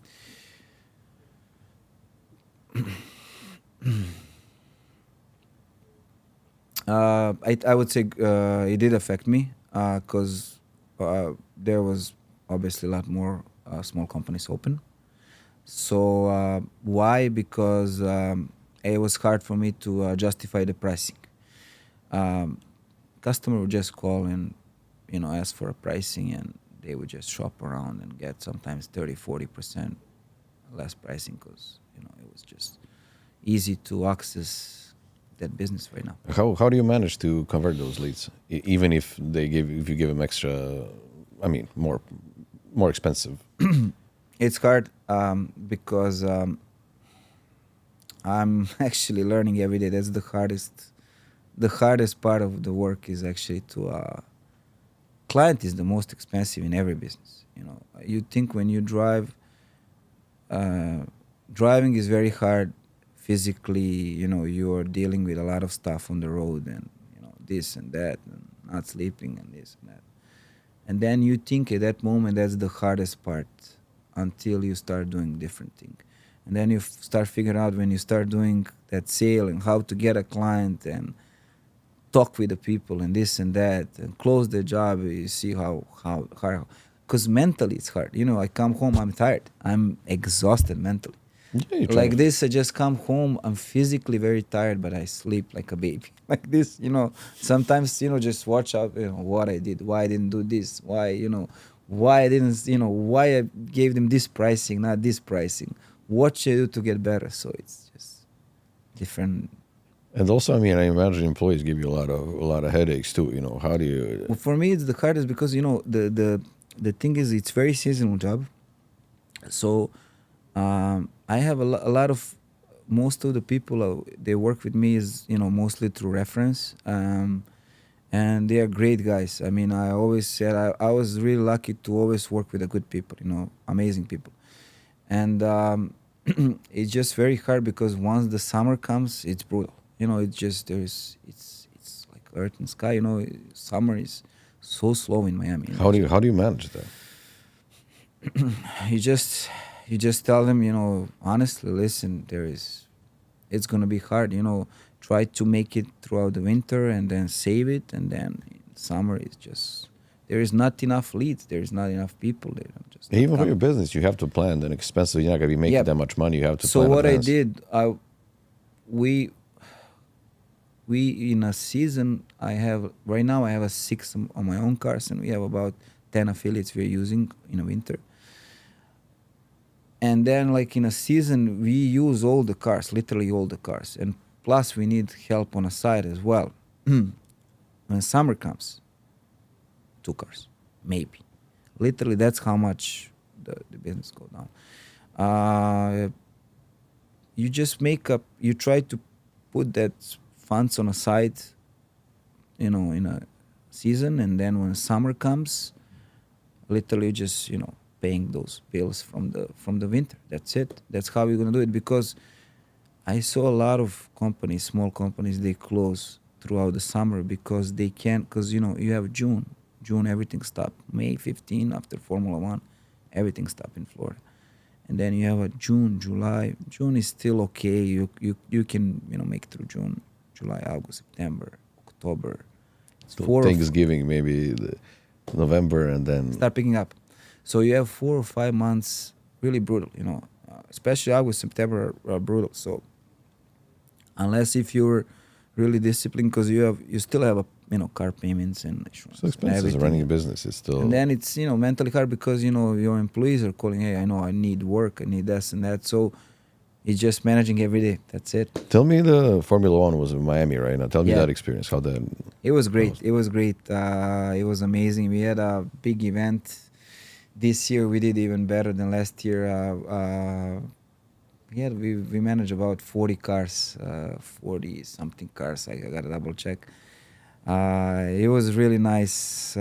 I would say it did affect me, because there was obviously a lot more small companies open. So why? Because it was hard for me to justify the pricing. Customer would just call and ask for a pricing, and they would just shop around and get sometimes 30-40% less pricing, because it was just easy to access that business right now. How do you manage to convert those leads, even if you give them extra, I mean, more expensive? It's hard because I'm actually learning every day. That's the hardest. The hardest part of the work is actually to client is the most expensive in every business. You know, you think when you drive, driving is very hard physically. You know, you are dealing with a lot of stuff on the road, and you know this and that, and not sleeping and this and that. And then you think at that moment that's the hardest part until you start doing different thing. And then you start figuring out when you start doing that sale and how to get a client and talk with the people and this and that and close the job. You see how hard, because mentally it's hard. You know, I come home, I'm tired, I'm exhausted mentally. Yeah, Like this, I just come home, I'm physically very tired, but I sleep like a baby. Like this, you know, sometimes, you know, just watch out, you know, what I did, why I didn't do this, why, you know, why I didn't, you know, why I gave them this pricing, not this pricing, what should I do to get better. So it's just different. And also, I mean, I imagine employees give you a lot of headaches too. You know, how do you? Well, for me, it's the hardest because, you know, the thing is, it's very seasonal job. So I have a lot of, most of the people they work with me is, you know, mostly through reference, and they are great guys. I mean, I always said I was really lucky to always work with the good people, you know, amazing people. And it's just very hard because once the summer comes, it's brutal. You know, it's just it's like earth and sky. You know, summer is so slow in Miami. You know? How do you manage that? you just tell them, you know, honestly, listen, it's gonna be hard, you know, try to make it throughout the winter and then save it, and then in summer it's just, there is not enough leads, there is not enough people there. Even for your business, you have to plan an expensive. You're not gonna be making that much money. You have to. So plan what advance. I did, we in a season, I have right now I have a 6 on my own cars, and we have about 10 affiliates we're using in a winter. And then, like in a season, we use all the cars, literally all the cars. And plus, we need help on a side as well. When summer comes, 2 cars, maybe. Literally, that's how much the business goes down. You just you try to put that funds on a side, you know, in a season. And then when summer comes, literally just, you know, paying those bills from the winter. That's it. That's how we're gonna do it. Because I saw a lot of companies, small companies, they close throughout the summer because they can't. Because, you know, you have June everything stopped. May 15 after Formula One, everything stopped in Florida. And then you have a June, July. June is still okay. You can, you know, make it through June, July, August, September, October. So Thanksgiving, maybe November, and then start picking up. So you have 4 or 5 months really brutal, you know, especially August, September are brutal. So unless if you're really disciplined, because you still have you know, car payments and insurance. So expenses running a business is still. And then it's, you know, mentally hard because, you know, your employees are calling, hey, I know I need work, I need this and that. So it's just managing every day. That's it. Tell me, the Formula One was in Miami right now. Tell me that experience. How that. It was great. It was great. It was amazing. We had a big event. This year we did even better than last year. We managed about 40 cars, 40 something cars. I gotta double check. It was really nice.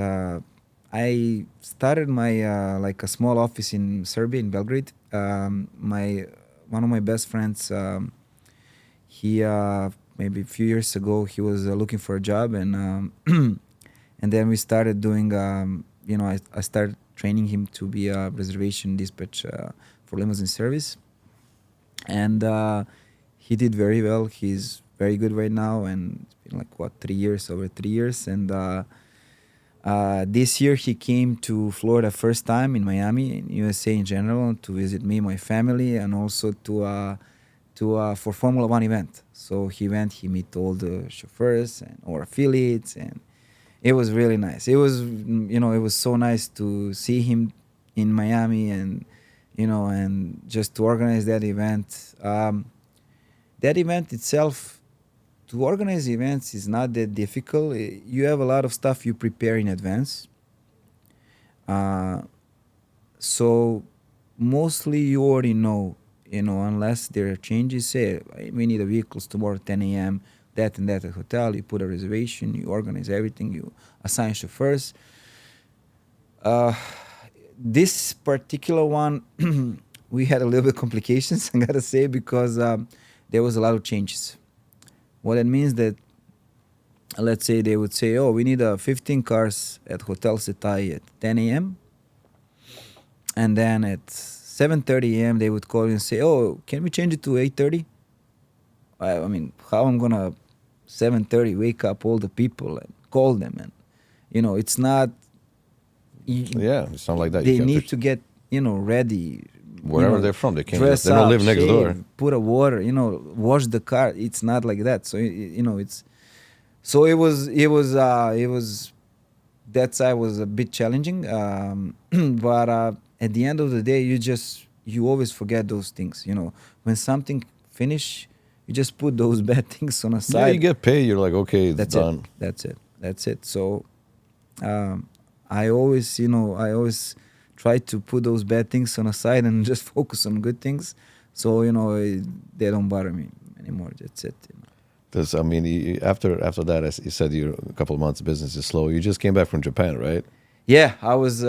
I started my like a small office in Serbia, in Belgrade. One of my best friends, he maybe a few years ago he was looking for a job, and and then we started doing. You know, I started training him to be a reservation dispatch for limousine service, and he did very well. He's very good right now, and it's been like over 3 years. And this year he came to Florida first time, in Miami, in USA in general, to visit me, my family, and also to for Formula One event. So he met all the chauffeurs and our affiliates, and it was really nice. It was, you know, it was so nice to see him in Miami, and, you know, and just to organize that event. That event itself, to organize events is not that difficult. You have a lot of stuff you prepare in advance. So mostly you already know, unless there are changes. Say we need a vehicles tomorrow 10 a.m. That and that at hotel. You put a reservation. You organize everything. You assign chauffeurs. This particular one, we had a little bit complications, I gotta say, because there was a lot of changes. What it means that, let's say they would say, oh, we need 15 cars at Hotel Setai at 10 a.m. And then at 7:30 a.m. they would call you and say, oh, can we change it to 8:30? I mean, how I'm gonna 7:30 wake up all the people and call them, and it's not. Yeah, it's not like that. They need to get ready. Wherever they're from, they can't. Dress They don't up, live next shave, door. Put a water, wash the car. It's not like that. So it's. So it was. That side was a bit challenging, but at the end of the day, you always forget those things. When something finish, you just put those bad things on a side. Yeah, you get paid. You're like, okay, it's That's done. That's it. So, I always try to put those bad things on a side and just focus on good things. So they don't bother me anymore. That's it. Because I mean, after that, as you said, a couple of months business is slow. You just came back from Japan, right? Yeah, I was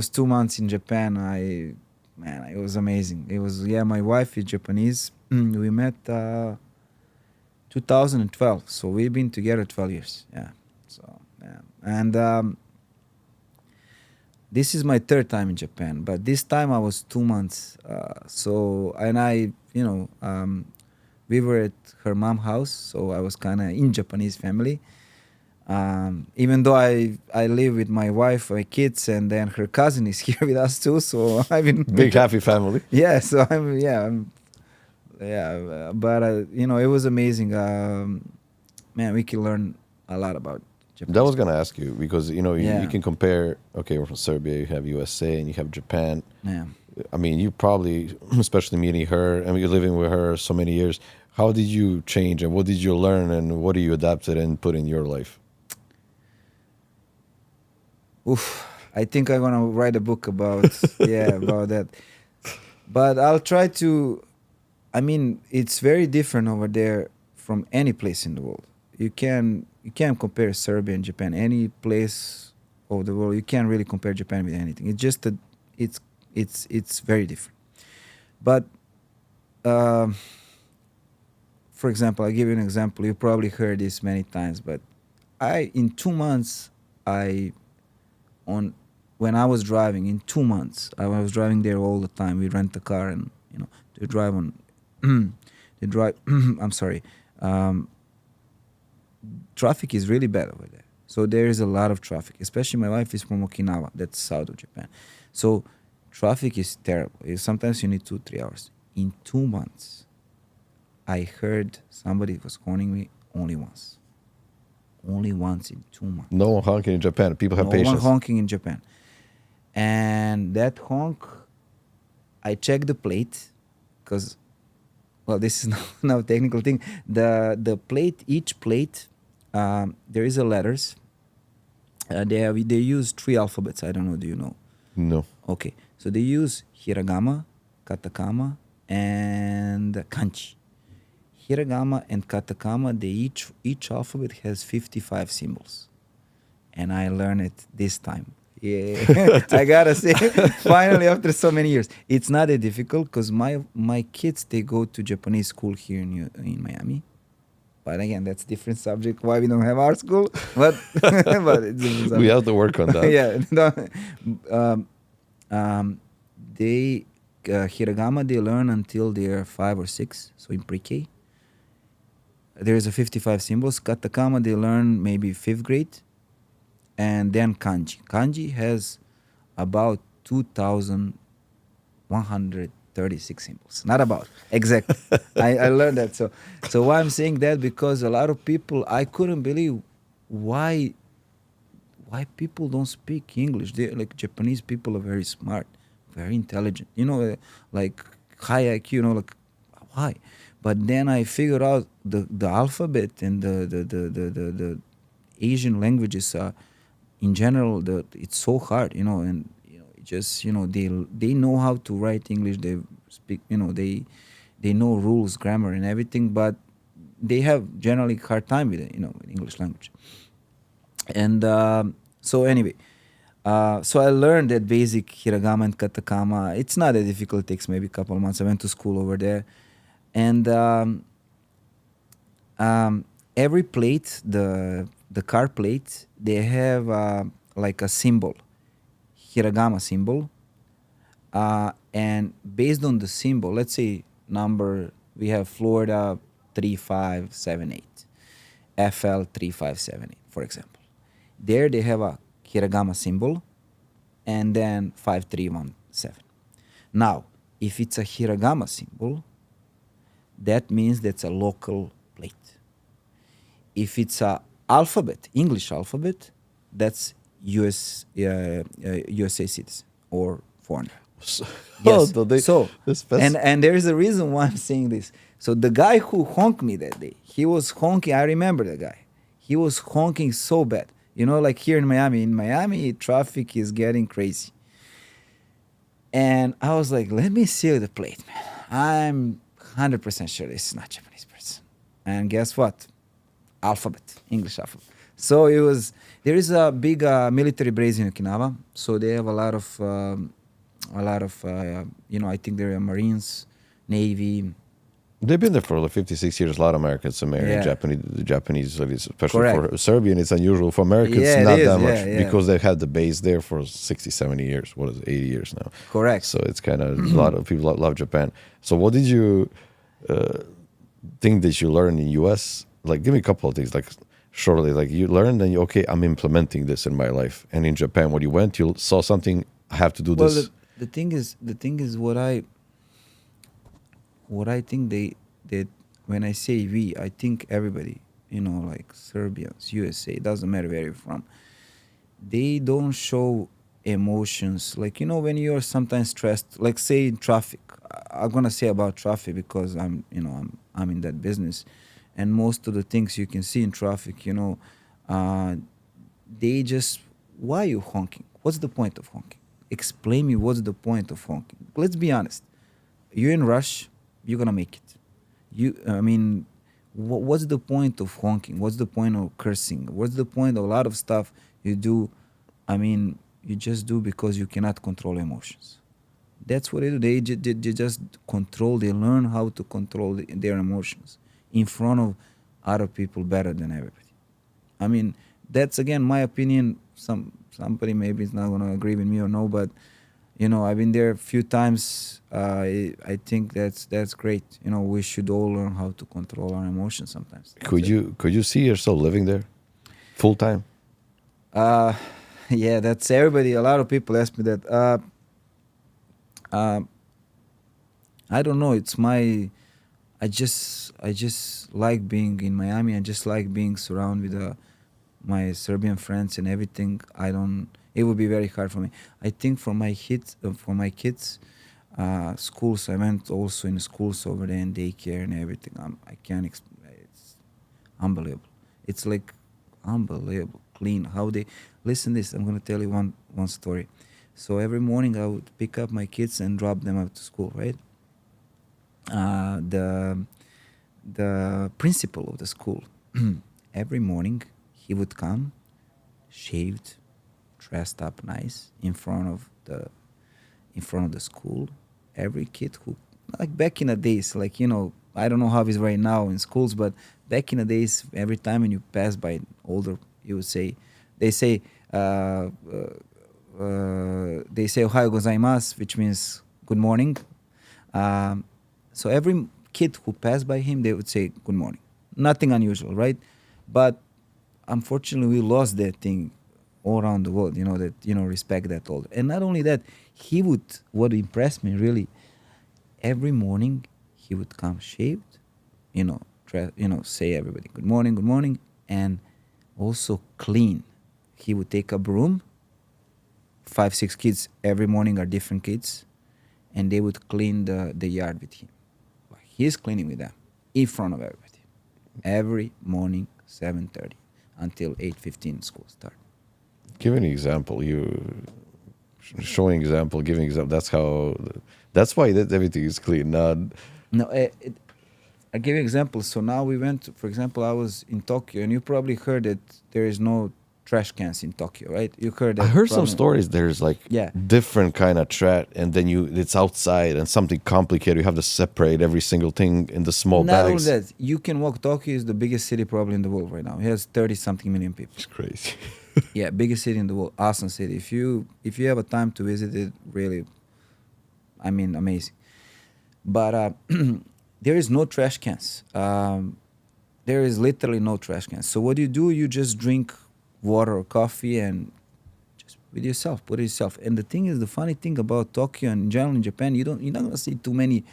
2 months in Japan. It was amazing. It was my wife is Japanese. We met 2012, so we've been together 12 years. Yeah, so yeah, and this is my third time in Japan, but this time I was 2 months. We were at her mom's house, so I was kind of in Japanese family. Even though I live with my wife, my kids, and then her cousin is here with us too. So I've been Big happy family. Yeah, so but it was amazing. Man, we can learn a lot about Japan. That was gonna ask you because you Yeah. can compare. Okay, we're from Serbia. You have USA and you have Japan. Yeah. I mean, you probably, especially meeting her, and you're living with her so many years. How did you change, and what did you learn, and what do you adapted and put in your life? Oof, I think I'm gonna write a book about about that. But I'll try to. I mean, it's very different over there from any place in the world. You can't compare Serbia and Japan. Any place of the world, you can't really compare Japan with anything. It's just that it's very different. But for example, I'll give you an example. You probably heard this many times, but in 2 months, when I was driving, in 2 months, I was driving there all the time. We rent a car and they drive on. they drive. I'm sorry. Traffic is really bad over there. So there is a lot of traffic. Especially my wife is from Okinawa, that's south of Japan. So traffic is terrible. Sometimes you need 2-3 hours. In 2 months, I heard somebody was calling me only once. Only once in 2 months. No one honking in Japan. People have patience. No one honking in Japan. And that honk, I checked the plate because, well, this is now a technical thing. The plate, each plate, there is a letters. They use 3 alphabets. I don't know. Do you know? No. Okay. So they use hiragana, katakana, and kanji. Hiragana and katakana, each alphabet has 55 symbols. And I learned it this time. Yeah, I gotta say, finally after so many years. It's not that difficult because my kids, they go to Japanese school here in Miami. But again, that's a different subject, why we don't have our school. But, but it's different We have to work on that. They hiragana, they learn until they're 5 or 6, so in pre-K. There's a 55 symbols. Katakana, they learn maybe 5th grade. And then kanji. Kanji has about 2,136 symbols. Not about, exactly. I learned that. So why I'm saying that, because a lot of people, I couldn't believe why people don't speak English. Like Japanese people are very smart, very intelligent. Like high IQ. Like why? But then I figured out the alphabet and the Asian languages are, in general, it's so hard, and just they know how to write English. They speak, they know rules, grammar, and everything, but they have generally hard time with it, with English language. And so anyway, so I learned that basic hiragana and katakana. It's not that difficult. It takes maybe a couple of months. I went to school over there, and every plate, the car plate, they have like a symbol, hiragana symbol, and based on the symbol, let's say number, we have Florida 3578, FL 3578, for example. There they have a hiragana symbol, and then 5317. Now, if it's a hiragana symbol, that means that's a local plate. If it's a alphabet, English alphabet, that's USA citizen or foreigner. So, Yes. so And there is a reason why I'm saying this. So the guy who honked me that day, he was honking. I remember the guy. He was honking so bad. Like here in Miami. In Miami, traffic is getting crazy. And I was like, let me see the plate, man. I'm 100% sure this is not Japanese person. And guess what? Alphabet, English alphabet. So there is a big military base in Okinawa. So they have a lot of I think there are Marines, Navy. they've been there for like 56 years. A lot of Americans are married. Yeah. Japanese, especially Correct. for Serbian, it's unusual. For Americans, Yeah, it not is. that much Yeah, yeah. because they've had the base there for 60, 70 years. What is it, 80 years now? Correct. So it's kind of a lot of people love Japan. So what did you think that you learned in US? Like, give me a couple of things. Like, shortly, like you learned and okay, I'm implementing this in my life. And in Japan, when you went, you saw something. I have to do Well, this. the thing is what I think that when I say we, I think everybody, like Serbians, USA, doesn't matter where you're from, they don't show emotions. Like, when you're sometimes stressed, like say in traffic, I'm gonna say about traffic because I'm in that business, and most of the things you can see in traffic, they just, why are you honking? What's the point of honking? Explain me what's the point of honking. Let's be honest. You're in rush, you're gonna make it. What's the point of honking? What's the point of cursing? What's the point of a lot of stuff you do? You just do because you cannot control emotions. That's what they do. They just control. They learn how to control their emotions in front of other people better than everybody. That's again my opinion. Somebody maybe is not gonna agree with me or no, but I've been there a few times. I think that's great. We should all learn how to control our emotions sometimes. Could you see yourself living there full time? Yeah, that's everybody. A lot of people ask me that. I don't know. It's I just like being in Miami. I just like being surrounded with my Serbian friends and everything. It would be very hard for me. I think for my kids, schools. I went also in schools over there and daycare and everything. I can't explain. It's unbelievable. It's like unbelievable clean. How they listen. This I'm gonna tell you one story. So every morning I would pick up my kids and drop them out to school. Right. The principal of the school every morning he would come, shaved, dressed up nice in front of the school. Every kid who, like back in the days, like I don't know how it's right now in schools, but back in the days, every time when you pass by older, you would say, they say Ohayou gozaimasu, which means good morning. So every kid who passed by him, they would say good morning. Nothing unusual, right? But unfortunately, we lost that thing all around the world, respect that older. And not only that, what impressed me really, every morning he would come shaved, say everybody good morning, and also clean. He would take a broom, 5-6 kids every morning are different kids, and they would clean the yard with him. He's cleaning with them. in front of everybody. Every morning, 7:30 until 8:15 school start. Give an example. Showing example, giving example. That's why everything is clean. Not No, I give you examples. So now we went, for example, I was in Tokyo, and you probably heard that there is no trash cans in Tokyo, right? You heard that. I heard some probably- stories. There's like Yeah. different kind of trash, and then it's outside and something complicated. You have to separate every single thing in the small Not only bags. that, you can walk. Tokyo is the biggest city probably in the world right now. It has 30-something million people. It's crazy. Yeah, biggest city in the world. Awesome city. If you have a time to visit it, really, I mean, amazing. But there is no trash cans. There is literally no trash cans. So what you do, you just drink water or coffee and just with yourself, put it yourself. And the thing is, the funny thing about Tokyo and in general in Japan, you're not gonna see too many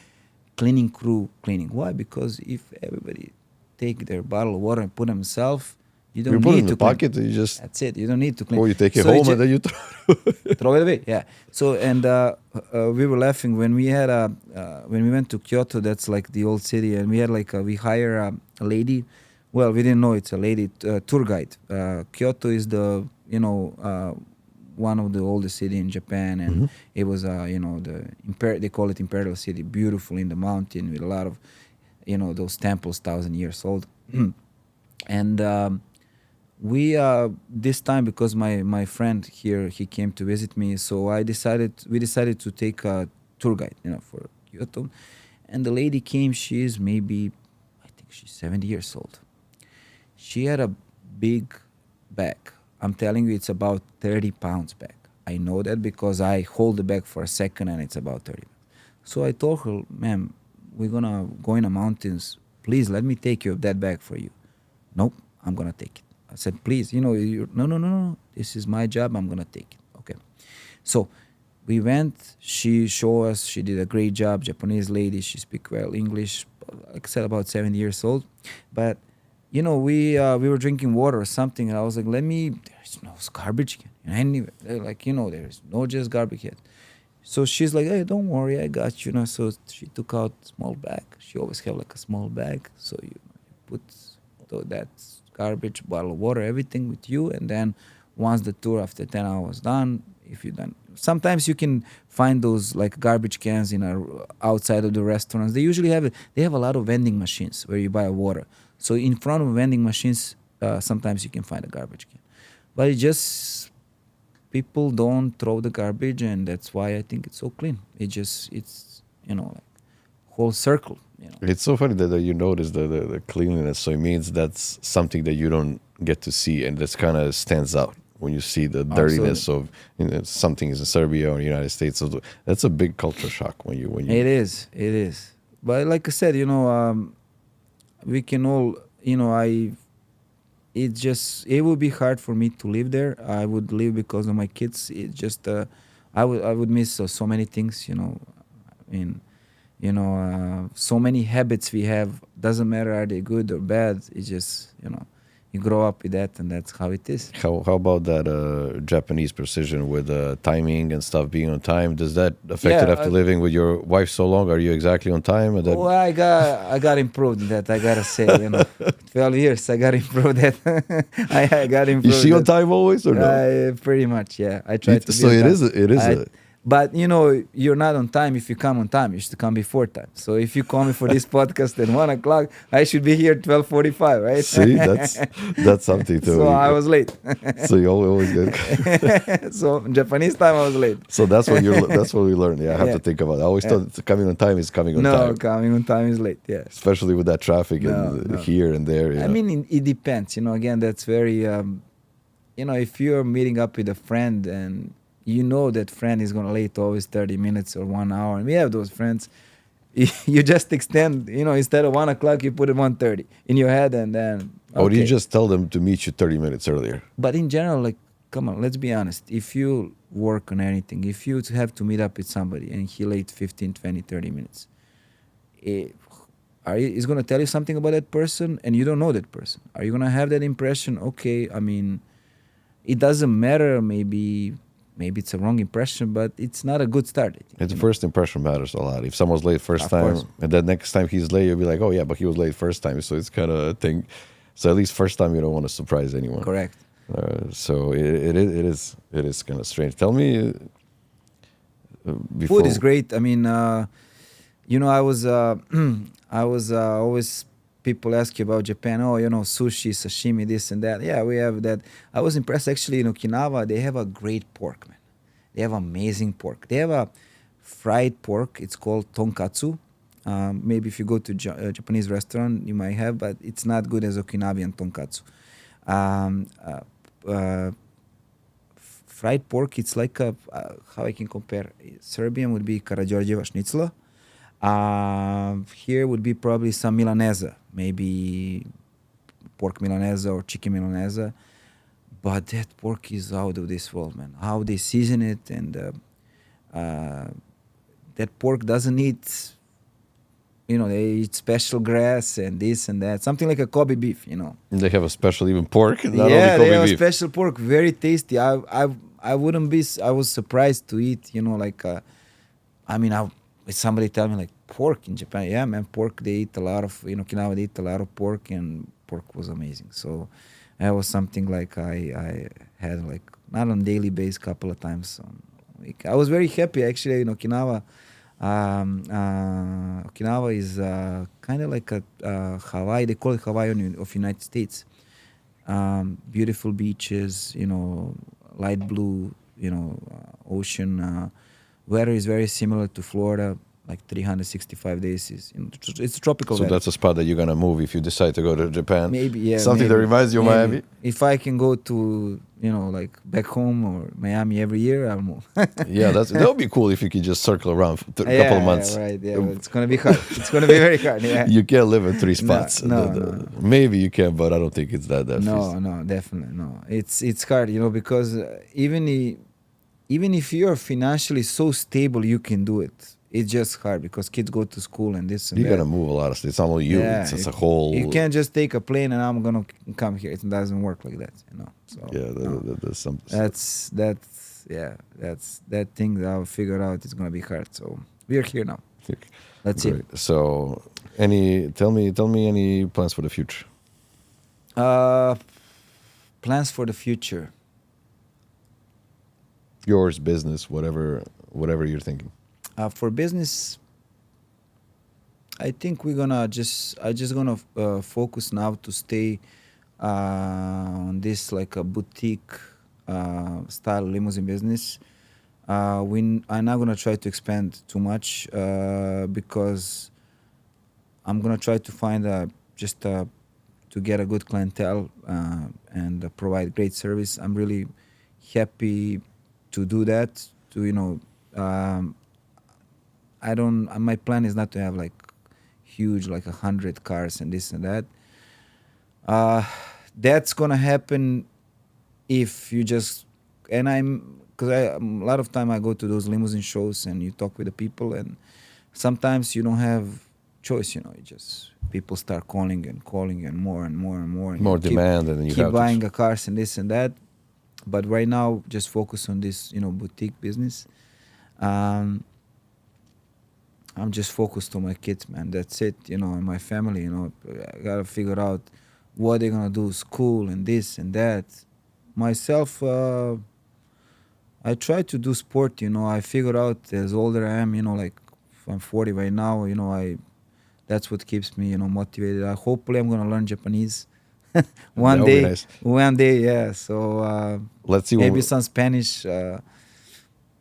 cleaning crew cleaning. Why? Because if everybody take their bottle of water and put themselves, you don't You put it need in to the clean. pocket, and you just That's it. You don't need to clean. or you take it So home ju- and then you throw. throw it away. Yeah. So and we were laughing when we had when we went to Kyoto. That's like the old city, and we had like we hire a lady. Well, we didn't know it's a lady tour guide. Kyoto is the one of the oldest city in Japan, and it was they call it imperial city, beautiful in the mountain with a lot of those temples 1,000 years old. And we this time, because my friend here, he came to visit me, so we decided to take a tour guide for Kyoto. And the lady came. She is maybe, I think she's 70 years old. She had a big bag. I'm telling you, it's about 30 pounds bag. I know that because I hold the bag for a second and it's about 30. So I told her, ma'am, we're gonna go in the mountains. Please let me take you that bag for you. Nope, I'm gonna take it. I said, please, no. This is my job. I'm gonna take it. Okay. So we went. She showed us. She did a great job. Japanese lady. She speaks well English. Like I said, about 70 years old. But we were drinking water or something, and I was like, there's no garbage can. And they're like, there's no just garbage can. So she's like, hey, don't worry, I got you. So she took out a small bag. She always have like a small bag. So you put that garbage, bottle of water, everything with you. And then once the tour after 10 hours done, if you're done, sometimes you can find those like garbage cans outside of the restaurants. They usually have a lot of vending machines where you buy water. So in front of vending machines, sometimes you can find a garbage can. But it just, people don't throw the garbage, and that's why I think it's so clean. It's like whole circle. It's so funny that you notice the cleanliness. So it means that's something that you don't get to see, and that's kind of stands out when you see the dirtiness of something is in Serbia or United States. So that's a big culture shock when you. It is. But like I said, we can all, it would be hard for me to live there. I would live because of my kids. It just, I would miss so many things, so many habits we have. Doesn't matter are they good or bad. It's just, you grow up with that, and that's how it is. How about that Japanese precision with timing and stuff being on time? Does that affect it after living with your wife so long? Are you exactly on time? And Well, I got improved in that. I gotta say, 12 years I got improved that. I got improved. Is she on time always or no? Pretty much, yeah. I try to. Be So on it time. is. But you're not on time if you come on time. You should come before time. So if you call me for this podcast at 1 o'clock, I should be here at 12:45, right? See, that's something too. So I was late. So you always get. So in Japanese time I was late. So that's what we learned. Yeah, I have Yeah. to think about it. I always thought coming on time is coming on No, time. coming on time is late. Yeah. Especially with that traffic No. here and there. I mean, it depends. Again, that's very. If you're meeting up with a friend and that friend is gonna late always 30 minutes or 1 hour, and we have those friends. You just extend. Instead of 1 o'clock, you put it 1:30 in your head, and then. Or do you okay. just tell them to meet you 30 minutes earlier? But in general, like, come on, let's be honest. If you work on anything, if you have to meet up with somebody and he late 15, 20, 30 minutes, he's going to tell you something about that person and you don't know that person. Are you going to have that impression? Okay, I mean, it doesn't matter maybe maybe it's a wrong impression, but it's not a good start. The first impression matters a lot. If someone's late first Of time, course. and then next time he's late, you'll be like, oh yeah, but he was late first time. So it's kind of a thing. So at least first time you don't want to surprise anyone. Correct. So it is kind of strange. Tell me. Before, Food is great. I mean, you know, I was always, people ask you about Japan. Oh, you know, sushi, sashimi, this and that. Yeah, we have that. I was impressed actually in Okinawa. They have a great pork, man. They have amazing pork. They have a fried pork. It's called tonkatsu. Maybe if you go to a Japanese restaurant, you might have, but it's not good as Okinawan tonkatsu. Fried pork, it's like a, how I can compare. Serbian would be Karađorđeva schnitzel. Here would be probably some milanesa, maybe pork milanesa or chicken milanesa. But that pork is out of this world, man. How they season it, and that pork doesn't eat, you know, they eat special grass and this and that. Something like a Kobe beef, you know. they have a special even pork, not only Yeah, Kobe they have beef. special pork, very tasty. I wouldn't be. I was surprised to eat. You know, like I mean, if somebody tell me like pork in Japan, yeah, man, pork. They eat a lot of. You know, Okinawa they eat a lot of pork, and pork was amazing. So that was something like I had like not on daily basis, couple of times a week. I was very happy actually in Okinawa. Okinawa is kind of like a Hawaii. They call it Hawaii of United States. Beautiful beaches, you know, light blue, you know, ocean. Weather is very similar to Florida, like 365 days. You know, it's tropical So weather. that's a spot that you're gonna move if you decide to go to Japan. Maybe, yeah. Something that maybe, reminds you of maybe. Miami. If I can go to, you know, like back home or Miami every year, I'll move. Yeah, that would be cool if you could just circle around for a couple of months. Yeah, right. Yeah, but it's gonna be hard. It's gonna be very hard. Yeah. You can't live in three spots. No. Maybe you can, but I don't think it's that No, feasible. no, definitely no. It's hard, you know, because even if you're financially so stable, you can do it. It's just hard because kids go to school and this and You that. gotta move a lot of stuff. It's not only you. Yeah, it's a whole. You can't just take a plane and I'm gonna come here. It doesn't work like that, you know. So Yeah, no. there's some. that's that thing that I'll figure out. It's gonna be hard. So we're here now. Let's see. Great. So, tell me any plans for the future? Plans for the future. Yours, business, whatever you're thinking. For business, I think we're gonna gonna focus now to stay on this like a boutique style limousine business. I'm not gonna try to expand too much because I'm gonna try to find to get a good clientele and provide great service. I'm really happy to do that. To my plan is not to have like huge, like 100 cars and this and that. That's gonna happen if you just, and because a lot of time I go to those limousine shows and you talk with the people, and sometimes you don't have choice, you know, people start calling and more and more and more. And More you demand, and then you keep have buying to. the cars and this and that. But right now, just focus on this, boutique business. I'm just focused on my kids, man. That's it, and my family, I gotta figure out what they're gonna do, school and this and that. Myself, I try to do sport, I figured out as older I am, like I'm 40 right now, that's what keeps me, motivated. Hopefully I'm gonna learn Japanese. One That would be day, nice. one day, yeah. So Let's see. maybe some Spanish.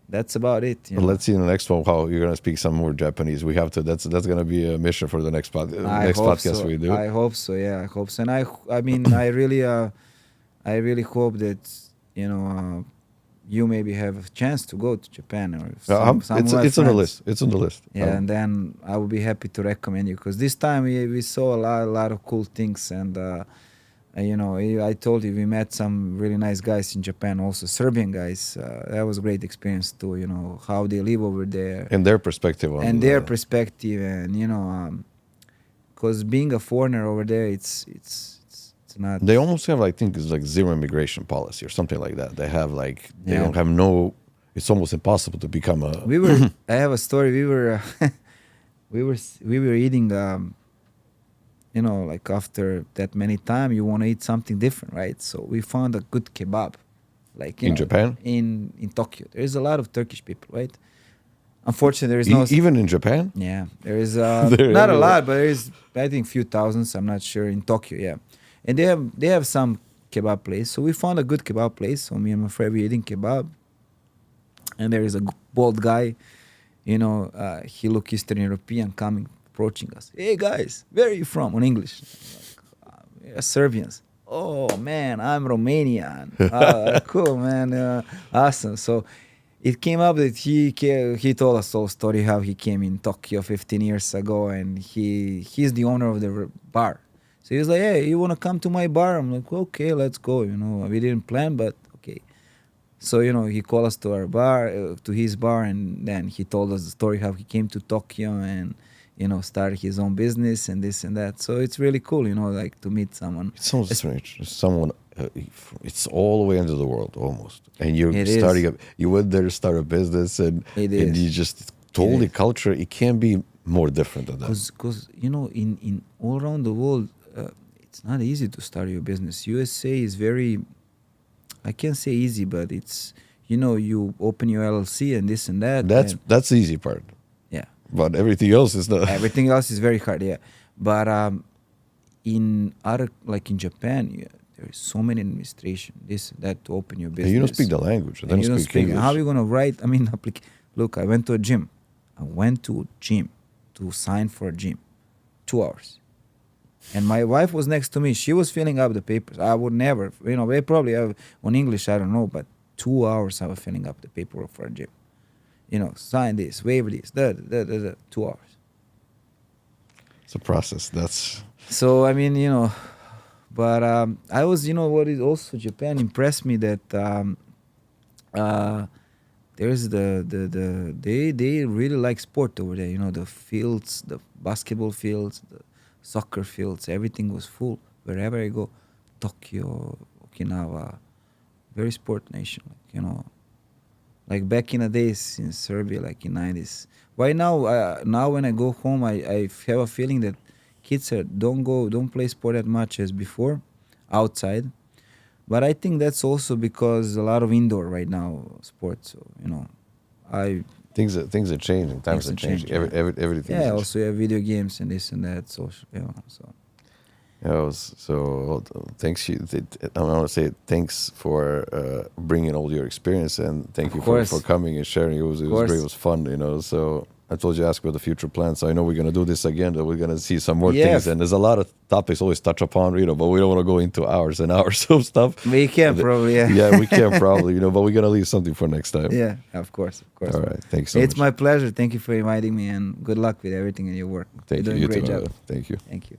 That's about it. Let's see in the next one how you're gonna speak some more Japanese. We have to. That's gonna be a mission for the next podcast so. we do. I hope so. Yeah, I hope so. And I mean, I really hope that you maybe have a chance to go to Japan or It's on the list. It's on the list. Yeah, and then I will be happy to recommend you because this time we saw a lot of cool things, and I told you we met some really nice guys in Japan, also Serbian guys. That was a great experience too. How they live over there and their perspective on and their perspective, and because being a foreigner over there, it's It's not. They almost have, I think, it's like zero immigration policy or something like that. They have like they Yeah. don't have no. It's almost impossible to become a. We were. I have a story. We were. We were eating. You know, like after that many time, you want to eat something different, right? So we found a good kebab, like In Japan? in Tokyo. There is a lot of Turkish people, right? Unfortunately, there is no. Even in Japan. Yeah, there is They're not a everywhere. lot, but there is I think few thousands. I'm not sure in Tokyo. Yeah, and they have some kebab place. So we found a good kebab place. So me and my friend we eating kebab, and there is a bald guy, you know, he look Eastern European coming approaching us. Hey guys, where are you from? On English, like, we are Serbians. Oh man, I'm Romanian. Cool man, awesome. So it came up that he told us the whole story how he came in Tokyo 15 years ago, and he's the owner of the bar. So he was like, hey, you want to come to my bar? I'm like, okay, let's go. You know, we didn't plan, but okay. So, you know, he called us to our bar, to his bar, and then he told us the story how he came to Tokyo and, you know, started his own business and this and that. So it's really cool, you know, like to meet someone. It sounds strange. Someone, it's all the way into the world almost, and you're It starting is. up. You went there to start a business, and It and is. you just totally is. culture. It can't be more different than that. Because you know, in all around the world, it's not easy to start your business. USA is very, I can't say easy, but it's, you know, you open your LLC and this and that. That's the easy part, yeah. but everything else is not. Everything else is very hard, yeah. But in other, like in Japan, yeah, there is so many administration, this and that to open your business. And you don't speak the language. They And you don't don't speak English. How are you gonna write? I mean, look, I went to a gym. I went to a gym to sign for a gym, 2 hours. And my wife was next to me. She was filling up the papers. I would never, you know, they probably have on English, I don't know, but 2 hours I was filling up the paperwork for a gym. You know, sign this, waive this, 2 hours. It's a process. That's So, I mean, you know, but I was, you know, what is also Japan impressed me that there's they really like sport over there. You know, the fields, the basketball fields, the soccer fields, everything was full wherever I go. Tokyo, Okinawa, very sport nation. Like, you know, like back in the days in Serbia, like in 90s. Right now, now when I go home, I have a feeling that kids don't play sport as much as before, outside. But I think that's also because a lot of indoor right now sports. So, you know, things are changing. Times Things are are changing. changing, Everything. yeah. is- Also, you have video games and this and that. Social, you know. So So thanks you. I want to say thanks for bringing all your experience, and thank you for coming and sharing. It was course. great. It was fun. You know. So I told you ask about the future plans. So I know we're gonna do this again. That we're gonna see some more Yeah. things. And there's a lot of topics always touch upon. You know, but we don't want to go into hours and hours of stuff. we can probably, yeah. Yeah, we can probably. You know, but we're gonna leave something for next time. Yeah, of course. All right. Thanks so It's much. my pleasure. Thank you for inviting me, and good luck with everything in your work. Thank You're you. doing a You great too. job. Thank you. Thank you.